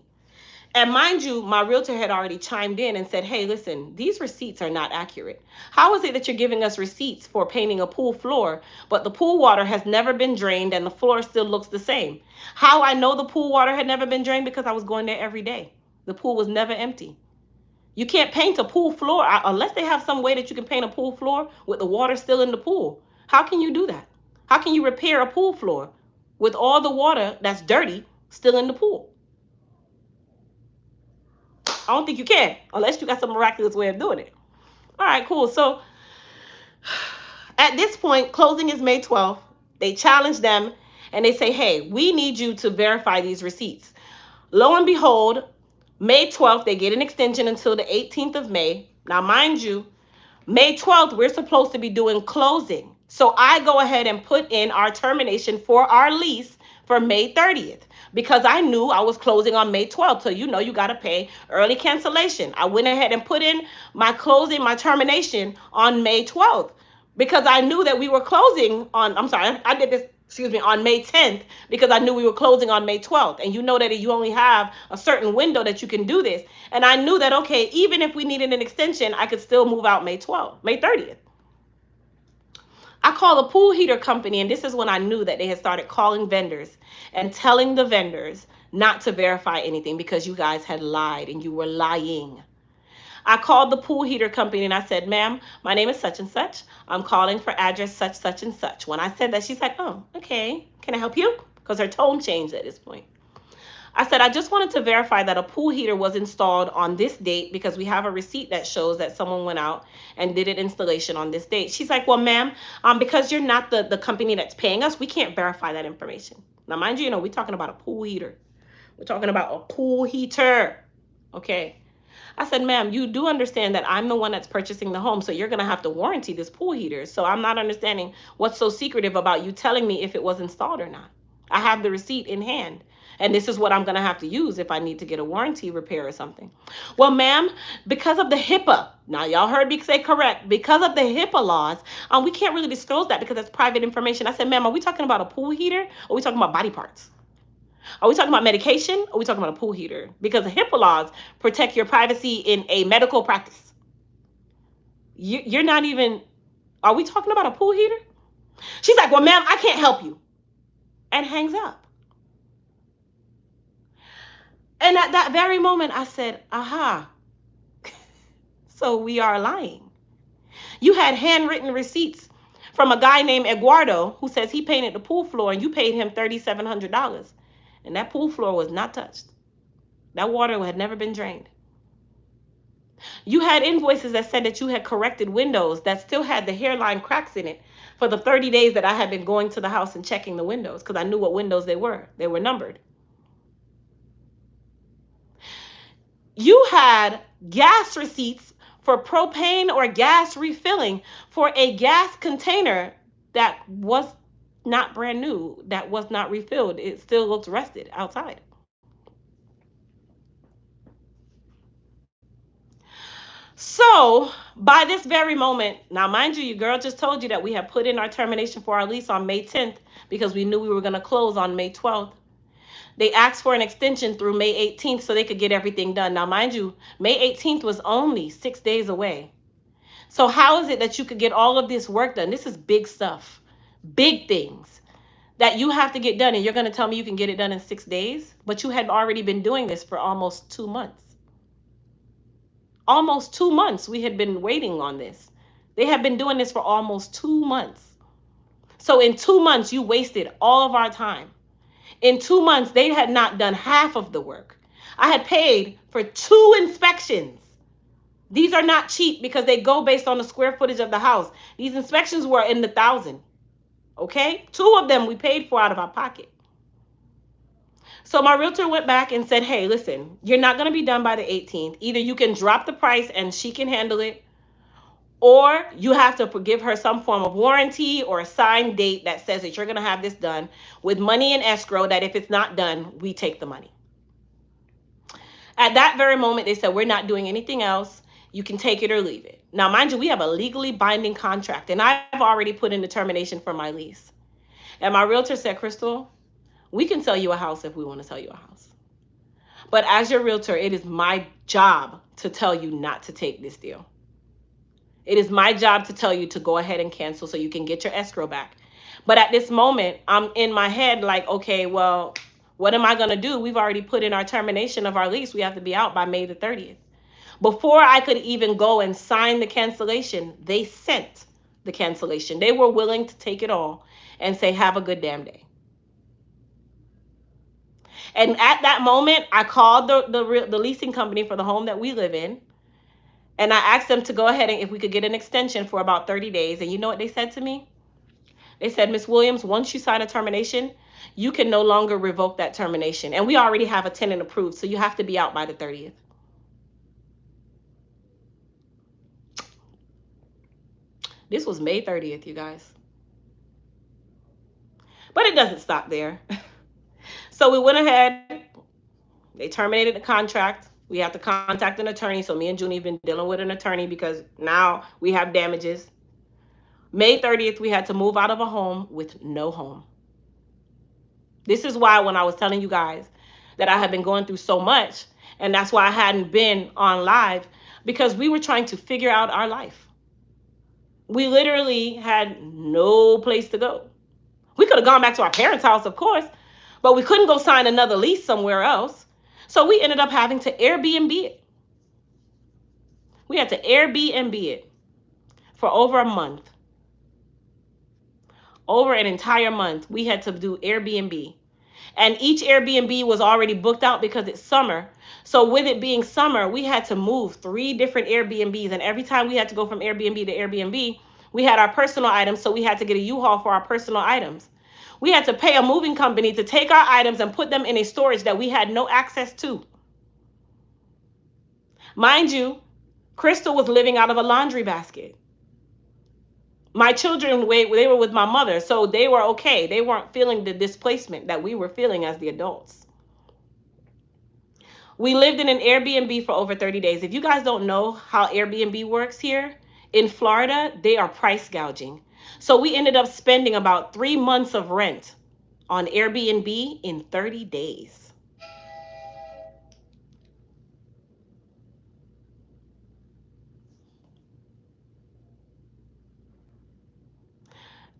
And mind you, my realtor had already chimed in and said, hey, listen, these receipts are not accurate. How is it that you're giving us receipts for painting a pool floor, but the pool water has never been drained and the floor still looks the same? How I know the pool water had never been drained? Because I was going there every day. The pool was never empty. You can't paint a pool floor unless they have some way that you can paint a pool floor with the water still in the pool. How can you do that? How can you repair a pool floor with all the water that's dirty still in the pool? I don't think you can, unless you got some miraculous way of doing it. All right, cool. So at this point, closing is May 12th. They challenge them and they say, hey, we need you to verify these receipts. Lo and behold, May 12th, they get an extension until the 18th of May. Now, mind you, May 12th, we're supposed to be doing closing. So I go ahead and put in our termination for our lease for May 30th because I knew I was closing on May 12th. So you know you got to pay early cancellation. I went ahead and put in my closing, my termination on May 12th because I knew that we were closing on, I did this, on May 10th because I knew we were closing on May 12th. And you know that you only have a certain window that you can do this. And I knew that, okay, even if we needed an extension, I could still move out May 30th. I call the pool heater company, and this is when I knew that they had started calling vendors and telling the vendors not to verify anything because you guys had lied and you were lying. I called the pool heater company and I said, ma'am, my name is such and such. I'm calling for address such, such and such. When I said that, she's like, oh, okay. Can I help you? Because her tone changed at this point. I said, I just wanted to verify that a pool heater was installed on this date because we have a receipt that shows that someone went out and did an installation on this date. She's like, well, ma'am, because you're not the company that's paying us, we can't verify that information. Now, mind you, we're talking about a pool heater. We're talking about a pool heater. Okay. I said, ma'am, you do understand that I'm the one that's purchasing the home, so you're going to have to warranty this pool heater. So I'm not understanding what's so secretive about you telling me if it was installed or not. I have the receipt in hand, and this is what I'm going to have to use if I need to get a warranty repair or something. Well, ma'am, because of the HIPAA, now y'all heard me say correct, because of the HIPAA laws, we can't really disclose that because that's private information. I said, ma'am, are we talking about a pool heater or are we talking about body parts? Are we talking about medication? Or are we talking about a pool heater? Because the HIPAA laws protect your privacy in a medical practice. You're not even, are we talking about a pool heater? She's like, well, ma'am, I can't help you. And hangs up. And at that very moment, I said, aha, so we are lying. You had handwritten receipts from a guy named Eduardo who says he painted the pool floor and you paid him $3,700. And that pool floor was not touched. That water had never been drained. You had invoices that said that you had corrected windows that still had the hairline cracks in it for the 30 days that I had been going to the house and checking the windows because I knew what windows they were. They were numbered. You had gas receipts for propane or gas refilling for a gas container that was not brand new, that was not refilled. It still looks rusted outside. So, by this very moment, now mind you, your girl just told you that we have put in our termination for our lease on May 10th because we knew we were going to close on May 12th. They asked for an extension through May 18th so they could get everything done. Now, mind you, May 18th was only 6 days away. So how is it that you could get all of this work done? This is big stuff, big things that you have to get done. And you're going to tell me you can get it done in 6 days? But you had already been doing this for almost 2 months. Almost 2 months we had been waiting on this. They have been doing this for almost 2 months. So in 2 months, you wasted all of our time. In 2 months, they had not done half of the work. I had paid for 2 inspections. These are not cheap because they go based on the square footage of the house. These inspections were in the thousand. Okay? 2 of them we paid for out of our pocket. So my realtor went back and said, hey, listen, you're not going to be done by the 18th. Either you can drop the price and she can handle it, or you have to give her some form of warranty or a signed date that says that you're going to have this done with money in escrow, that if it's not done, we take the money. At that very moment, they said, we're not doing anything else. You can take it or leave it. Now, mind you, we have a legally binding contract, and I've already put in the termination for my lease. And my realtor said, Crystal, we can sell you a house if we want to sell you a house. But as your realtor, it is my job to tell you not to take this deal. It is my job to tell you to go ahead and cancel so you can get your escrow back. But at this moment, I'm in my head like, okay, well, what am I going to do? We've already put in our termination of our lease. We have to be out by May the 30th. Before I could even go and sign the cancellation, they sent the cancellation. They were willing to take it all and say, have a good damn day. And at that moment, I called the leasing company for the home that we live in. And I asked them to go ahead and if we could get an extension for about 30 days. And you know what they said to me? They said, Miss Williams, once you sign a termination, you can no longer revoke that termination. And we already have a tenant approved, so you have to be out by the 30th. This was May 30th, you guys. But it doesn't stop there. So we went ahead. They terminated the contract. We have to contact an attorney. So me and Junie have been dealing with an attorney because now we have damages. May 30th, we had to move out of a home with no home. This is why when I was telling you guys that I had been going through so much, and that's why I hadn't been on live, because we were trying to figure out our life. We literally had no place to go. We could have gone back to our parents' house, of course, but we couldn't go sign another lease somewhere else. So we ended up having to Airbnb it. We had to Airbnb it for over a month. Over an entire month, we had to do Airbnb. And each Airbnb was already booked out because it's summer. So with it being summer, we had to move 3 different Airbnbs. And every time we had to go from Airbnb to Airbnb, we had our personal items. So we had to get a U-Haul for our personal items. We had to pay a moving company to take our items and put them in a storage that we had no access to. Mind you, Crystal was living out of a laundry basket. My children, they were with my mother, so they were okay. They weren't feeling the displacement that we were feeling as the adults. We lived in an Airbnb for over 30 days. If you guys don't know how Airbnb works here, in Florida, they are price gouging. So we ended up spending about 3 months of rent on Airbnb in 30 days.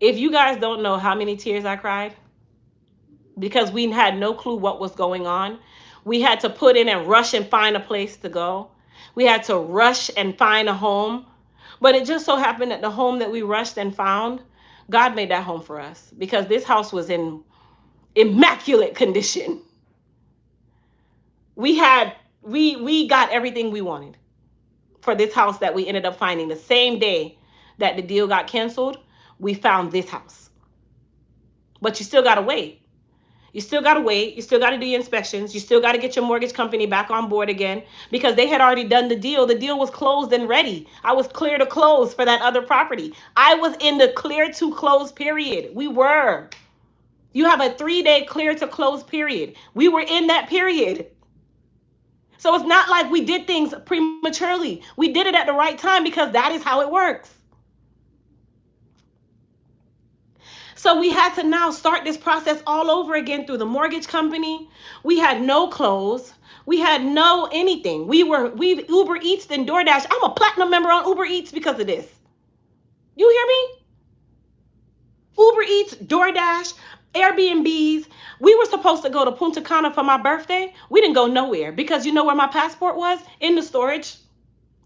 If you guys don't know how many tears I cried, because we had no clue what was going on. We had to put in and rush and find a place to go. We had to rush and find a home. But it just so happened that the home that we rushed and found, God made that home for us, because this house was in immaculate condition. We got everything we wanted for this house that we ended up finding. The same day that the deal got canceled, we found this house. But you still got to wait. You still got to wait. You still got to do your inspections. You still got to get your mortgage company back on board again, because they had already done the deal. The deal was closed and ready. I was clear to close for that other property. I was in the clear to close period. We were. You have a 3-day clear to close period. We were in that period. So it's not like we did things prematurely. We did it at the right time, because that is how it works. So we had to now start this process all over again through the mortgage company. We had no clothes. We had no anything. We Uber Eats and DoorDash. I'm a platinum member on Uber Eats because of this. You hear me? Uber Eats, DoorDash, Airbnbs. We were supposed to go to Punta Cana for my birthday. We didn't go nowhere, because you know where my passport was? In the storage.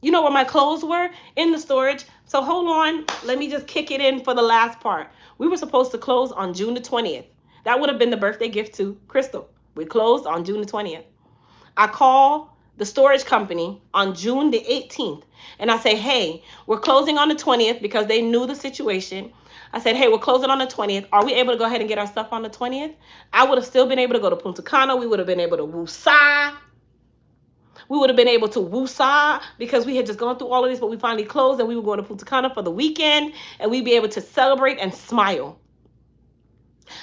You know where my clothes were? In the storage. So hold on. Let me just kick it in for the last part. We were supposed to close on June the 20th. That would have been the birthday gift to Crystal. We closed on June the 20th. I call the storage company on June the 18th, and I say, hey, we're closing on the 20th, because they knew the situation. I said, hey, we're closing on the 20th. Are we able to go ahead and get our stuff on the 20th? I would have still been able to go to Punta Cana. We would have been able to woosah. We would have been able to woosah, because we had just gone through all of this, but we finally closed, and we were going to Punta Cana for the weekend, and we'd be able to celebrate and smile.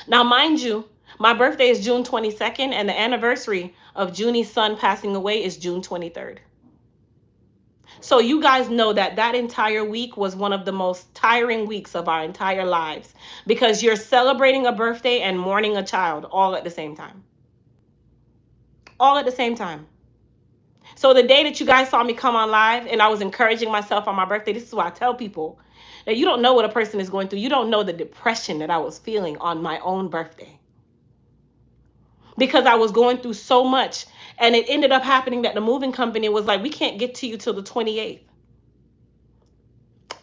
Now, mind you, my birthday is June 22nd, and the anniversary of Junie's son passing away is June 23rd. So you guys know that that entire week was one of the most tiring weeks of our entire lives, because you're celebrating a birthday and mourning a child all at the same time. All at the same time. So the day that you guys saw me come on live and I was encouraging myself on my birthday, this is why I tell people that you don't know what a person is going through. You don't know the depression that I was feeling on my own birthday, because I was going through so much. And it ended up happening that the moving company was like, we can't get to you till the 28th.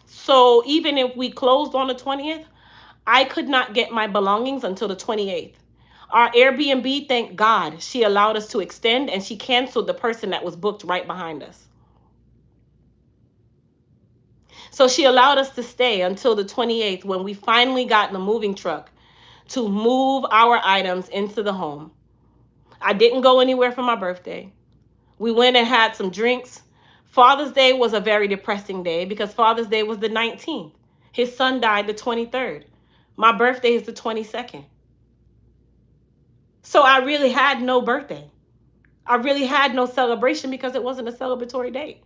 So even if we closed on the 20th, I could not get my belongings until the 28th. Our Airbnb, thank God, she allowed us to extend, and she canceled the person that was booked right behind us. So she allowed us to stay until the 28th, when we finally got the moving truck to move our items into the home. I didn't go anywhere for my birthday. We went and had some drinks. Father's Day was a very depressing day, because Father's Day was the 19th. His son died the 23rd. My birthday is the 22nd. So I really had no birthday. I really had no celebration, because it wasn't a celebratory day.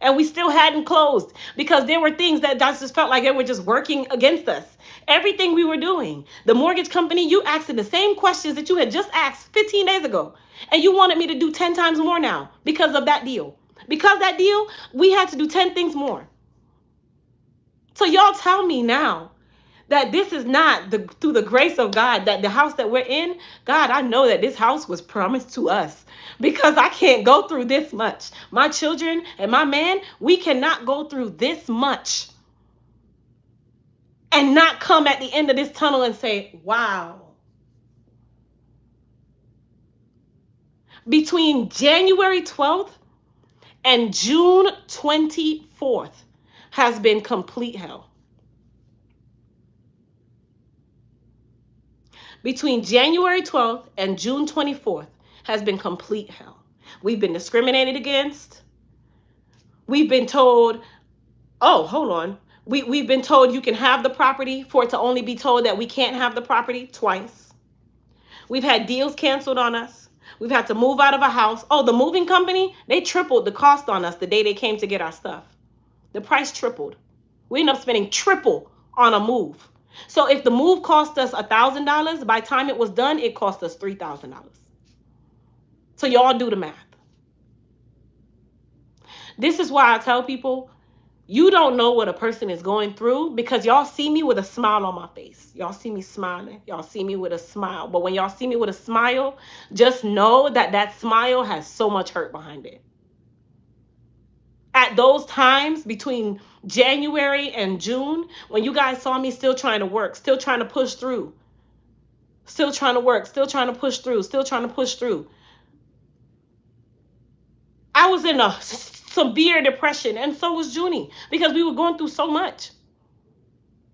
And we still hadn't closed, because there were things that just felt like they were just working against us. Everything we were doing. The mortgage company, you asking the same questions that you had just asked 15 days ago. And you wanted me to do 10 times more now because of that deal. Because that deal, we had to do 10 things more. So y'all tell me now that this is not through the grace of God, that the house that we're in, God, I know that this house was promised to us, because I can't go through this much. My children and my man, we cannot go through this much and not come at the end of this tunnel and say, wow. Between January 12th and June 24th has been complete hell. Between January 12th and June 24th has been complete hell. We've been discriminated against. We've been told, oh, hold on. We've been told you can have the property, for it to only be told that we can't have the property twice. We've had deals canceled on us. We've had to move out of a house. Oh, the moving company, they tripled the cost on us the day they came to get our stuff. The price tripled. We ended up spending triple on a move. So if the move cost us $1,000, by the time it was done, it cost us $3,000. So y'all do the math. This is why I tell people, you don't know what a person is going through, because y'all see me with a smile on my face. Y'all see me smiling. Y'all see me with a smile. But when y'all see me with a smile, just know that that smile has so much hurt behind it. At those times between January and June, when you guys saw me still trying to work, still trying to push through, still trying to work, still trying to push through, still trying to push through, I was in a severe depression, and so was Junie, because we were going through so much.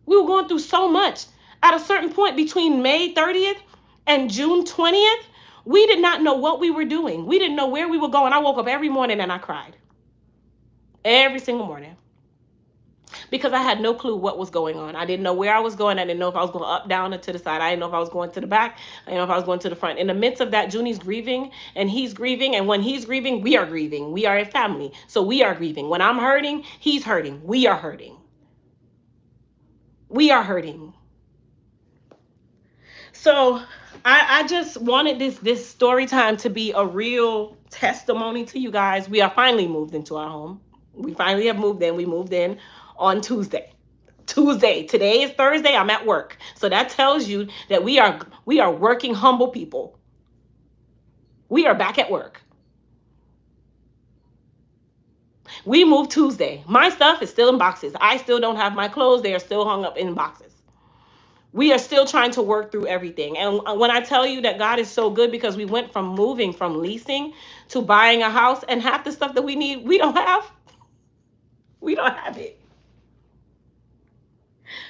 We were going through so much. At a certain point between May 30th and June 20th, we did not know what we were doing. We didn't know where we were going. I woke up every morning and I cried. Every single morning. Because I had no clue what was going on. I didn't know where I was going. I didn't know if I was going up, down, or to the side. I didn't know if I was going to the back. I didn't know if I was going to the front. In the midst of that, Junie's grieving and he's grieving. And when he's grieving, we are grieving. We are a family. So we are grieving. When I'm hurting, he's hurting. We are hurting. We are hurting. So I just wanted this story time to be a real testimony to you guys. We are finally moved into our home. We finally have moved in. We moved in on Tuesday. Today is Thursday. I'm at work. So that tells you that we are working humble people. We are back at work. We moved Tuesday. My stuff is still in boxes. I still don't have my clothes. They are still hung up in boxes. We are still trying to work through everything. And when I tell you that God is so good, because we went from moving from leasing to buying a house, and half the stuff that we need, we don't have. We don't have it.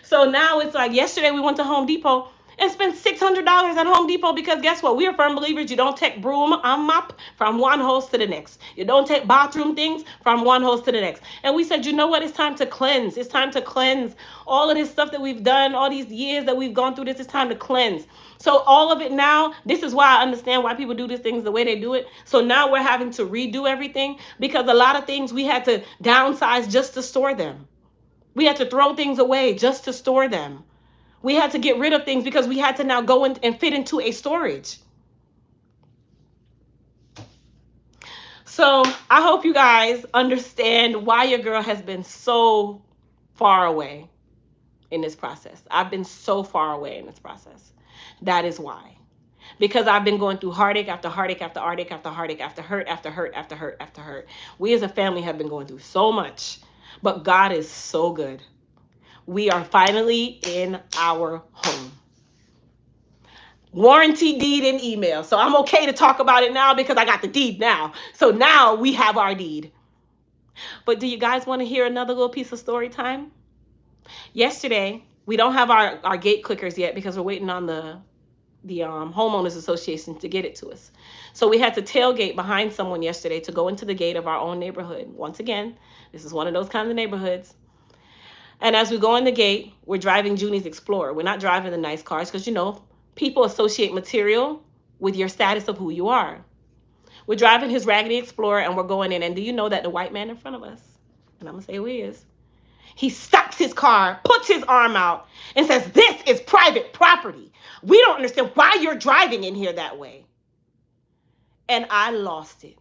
So now it's like, yesterday we went to Home Depot and spent $600 at Home Depot, because guess what? We are firm believers. You don't take broom and mop from one house to the next. You don't take bathroom things from one house to the next. And we said, you know what? It's time to cleanse. It's time to cleanse all of this stuff that we've done, all these years that we've gone through this. It's time to cleanse. So all of it now, this is why I understand why people do these things the way they do it. So now we're having to redo everything, because a lot of things we had to downsize just to store them. We had to throw things away just to store them. We had to get rid of things because we had to now go in and fit into a storage. So I hope you guys understand why your girl has been so far away in this process. I've been so far away in this process. That is why. Because I've been going through heartache after heartache after heartache after heartache after hurt after hurt after hurt after hurt. We as a family have been going through so much. But God is so good. We are finally in our home. Warranty deed and email. So I'm okay to talk about it now because I got the deed now. So now we have our deed. But do you guys want to hear another little piece of story time? Yesterday, we don't have our gate clickers yet because we're waiting on the homeowners association to get it to us. So we had to tailgate behind someone yesterday to go into the gate of our own neighborhood. Once again, this is one of those kinds of neighborhoods. And as we go in the gate, we're driving Junie's Explorer. We're not driving the nice cars because, you know, people associate material with your status of who you are. We're driving his Raggedy Explorer and we're going in. And do you know that the white man in front of us, and I'm going to say who he is, he stops his car, puts his arm out, and says, "This is private property. We don't understand why you're driving in here that way." And I lost it.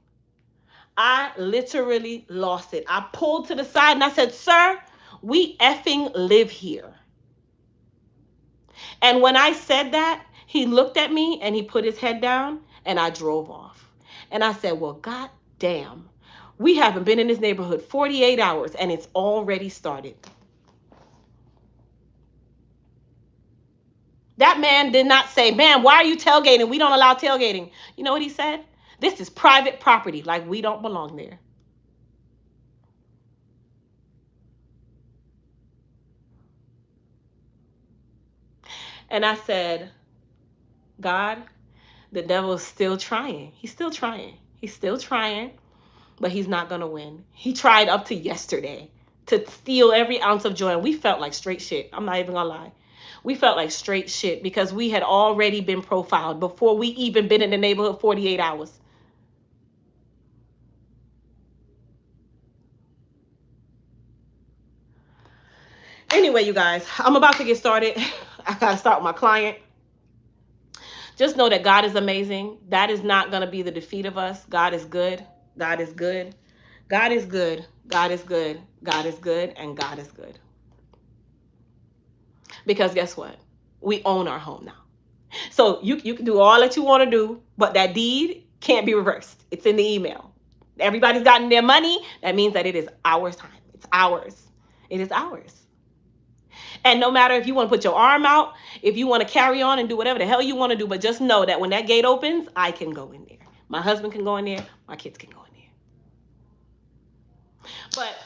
I literally lost it. I pulled to the side and I said, "Sir, we effing live here." And when I said that, he looked at me and he put his head down and I drove off. And I said, well, God damn, we haven't been in this neighborhood 48 hours and it's already started. That man did not say, "Man, why are you tailgating? We don't allow tailgating." You know what he said? "This is private property, like we don't belong there." And I said, God, the devil is still trying. He's still trying. He's still trying, but he's not going to win. He tried up to yesterday to steal every ounce of joy. And we felt like straight shit. I'm not even going to lie. We felt like straight shit because we had already been profiled before we even been in the neighborhood 48 hours. Anyway, you guys, I'm about to get started. I gotta start with my client. Just know that God is amazing. That is not gonna be the defeat of us. God is good. God is good. God is good. God is good. God is good. And God is good. Because guess what? We own our home now. So you can do all that you want to do, but that deed can't be reversed. It's in the email. Everybody's gotten their money. That means that it is our time. It's ours. It is ours. And no matter if you want to put your arm out, if you want to carry on and do whatever the hell you want to do, but just know that when that gate opens, I can go in there. My husband can go in there. My kids can go in there. But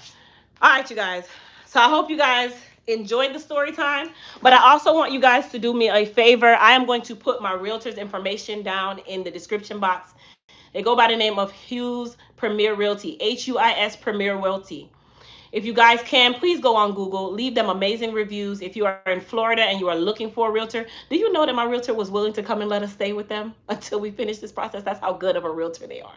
all right, you guys. So I hope you guys enjoyed the story time. But I also want you guys to do me a favor. I am going to put my realtor's information down in the description box. They go by the name of Hughes Premier Realty, HUIS Premier Realty. If you guys can, please go on Google, leave them amazing reviews. If you are in Florida and you are looking for a realtor, do you know that my realtor was willing to come and let us stay with them until we finish this process? That's how good of a realtor they are.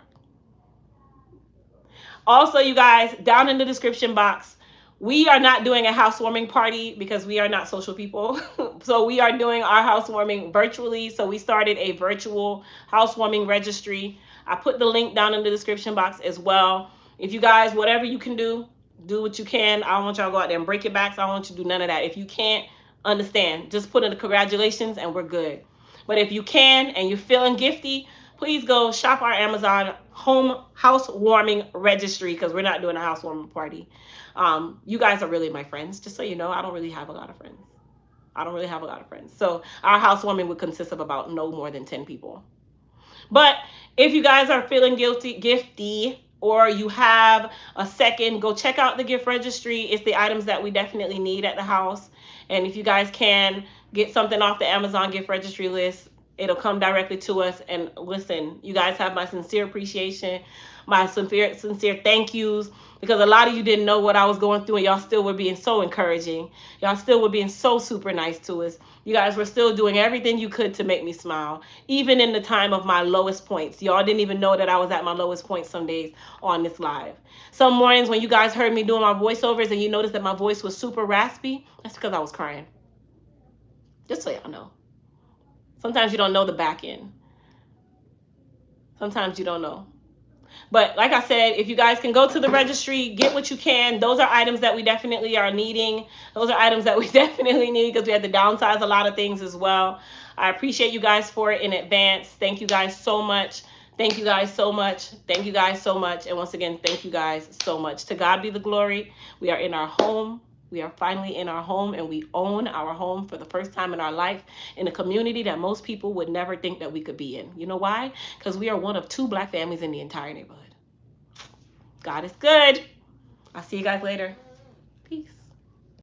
Also, you guys, down in the description box, we are not doing a housewarming party because we are not social people. So we are doing our housewarming virtually. So we started a virtual housewarming registry. I put the link down in the description box as well. If you guys, whatever you can do what you can. I don't want y'all to go out there and break your backs. I don't want you to do none of that. If you can't, understand. Just put in the congratulations and we're good. But if you can and you're feeling gifty, please go shop our Amazon home housewarming registry because we're not doing a housewarming party. You guys are really my friends. Just so you know, I don't really have a lot of friends. So our housewarming would consist of about no more than 10 people. But if you guys are feeling gifty, or you have a second, go check out the gift registry. It's the items that we definitely need at the house. And if you guys can get something off the Amazon gift registry list, it'll come directly to us. And listen, you guys have my sincere appreciation, my sincere thank yous, because a lot of you didn't know what I was going through and y'all still were being so encouraging. Y'all still were being so super nice to us. You guys were still doing everything you could to make me smile, even in the time of my lowest points. Y'all didn't even know that I was at my lowest point some days on this live. Some mornings when you guys heard me doing my voiceovers and you noticed that my voice was super raspy, that's because I was crying. Just so y'all know. Sometimes you don't know the back end. Sometimes you don't know. But like I said, if you guys can go to the registry, get what you can. Those are items that we definitely are needing. Those are items that we definitely need because we had to downsize a lot of things as well. I appreciate you guys for it in advance. Thank you guys so much. Thank you guys so much. Thank you guys so much. And once again, thank you guys so much. To God be the glory. We are in our home. We are finally in our home and we own our home for the first time in our life in a community that most people would never think that we could be in. You know why? Because we are one of 2 Black families in the entire neighborhood. God is good. I'll see you guys later.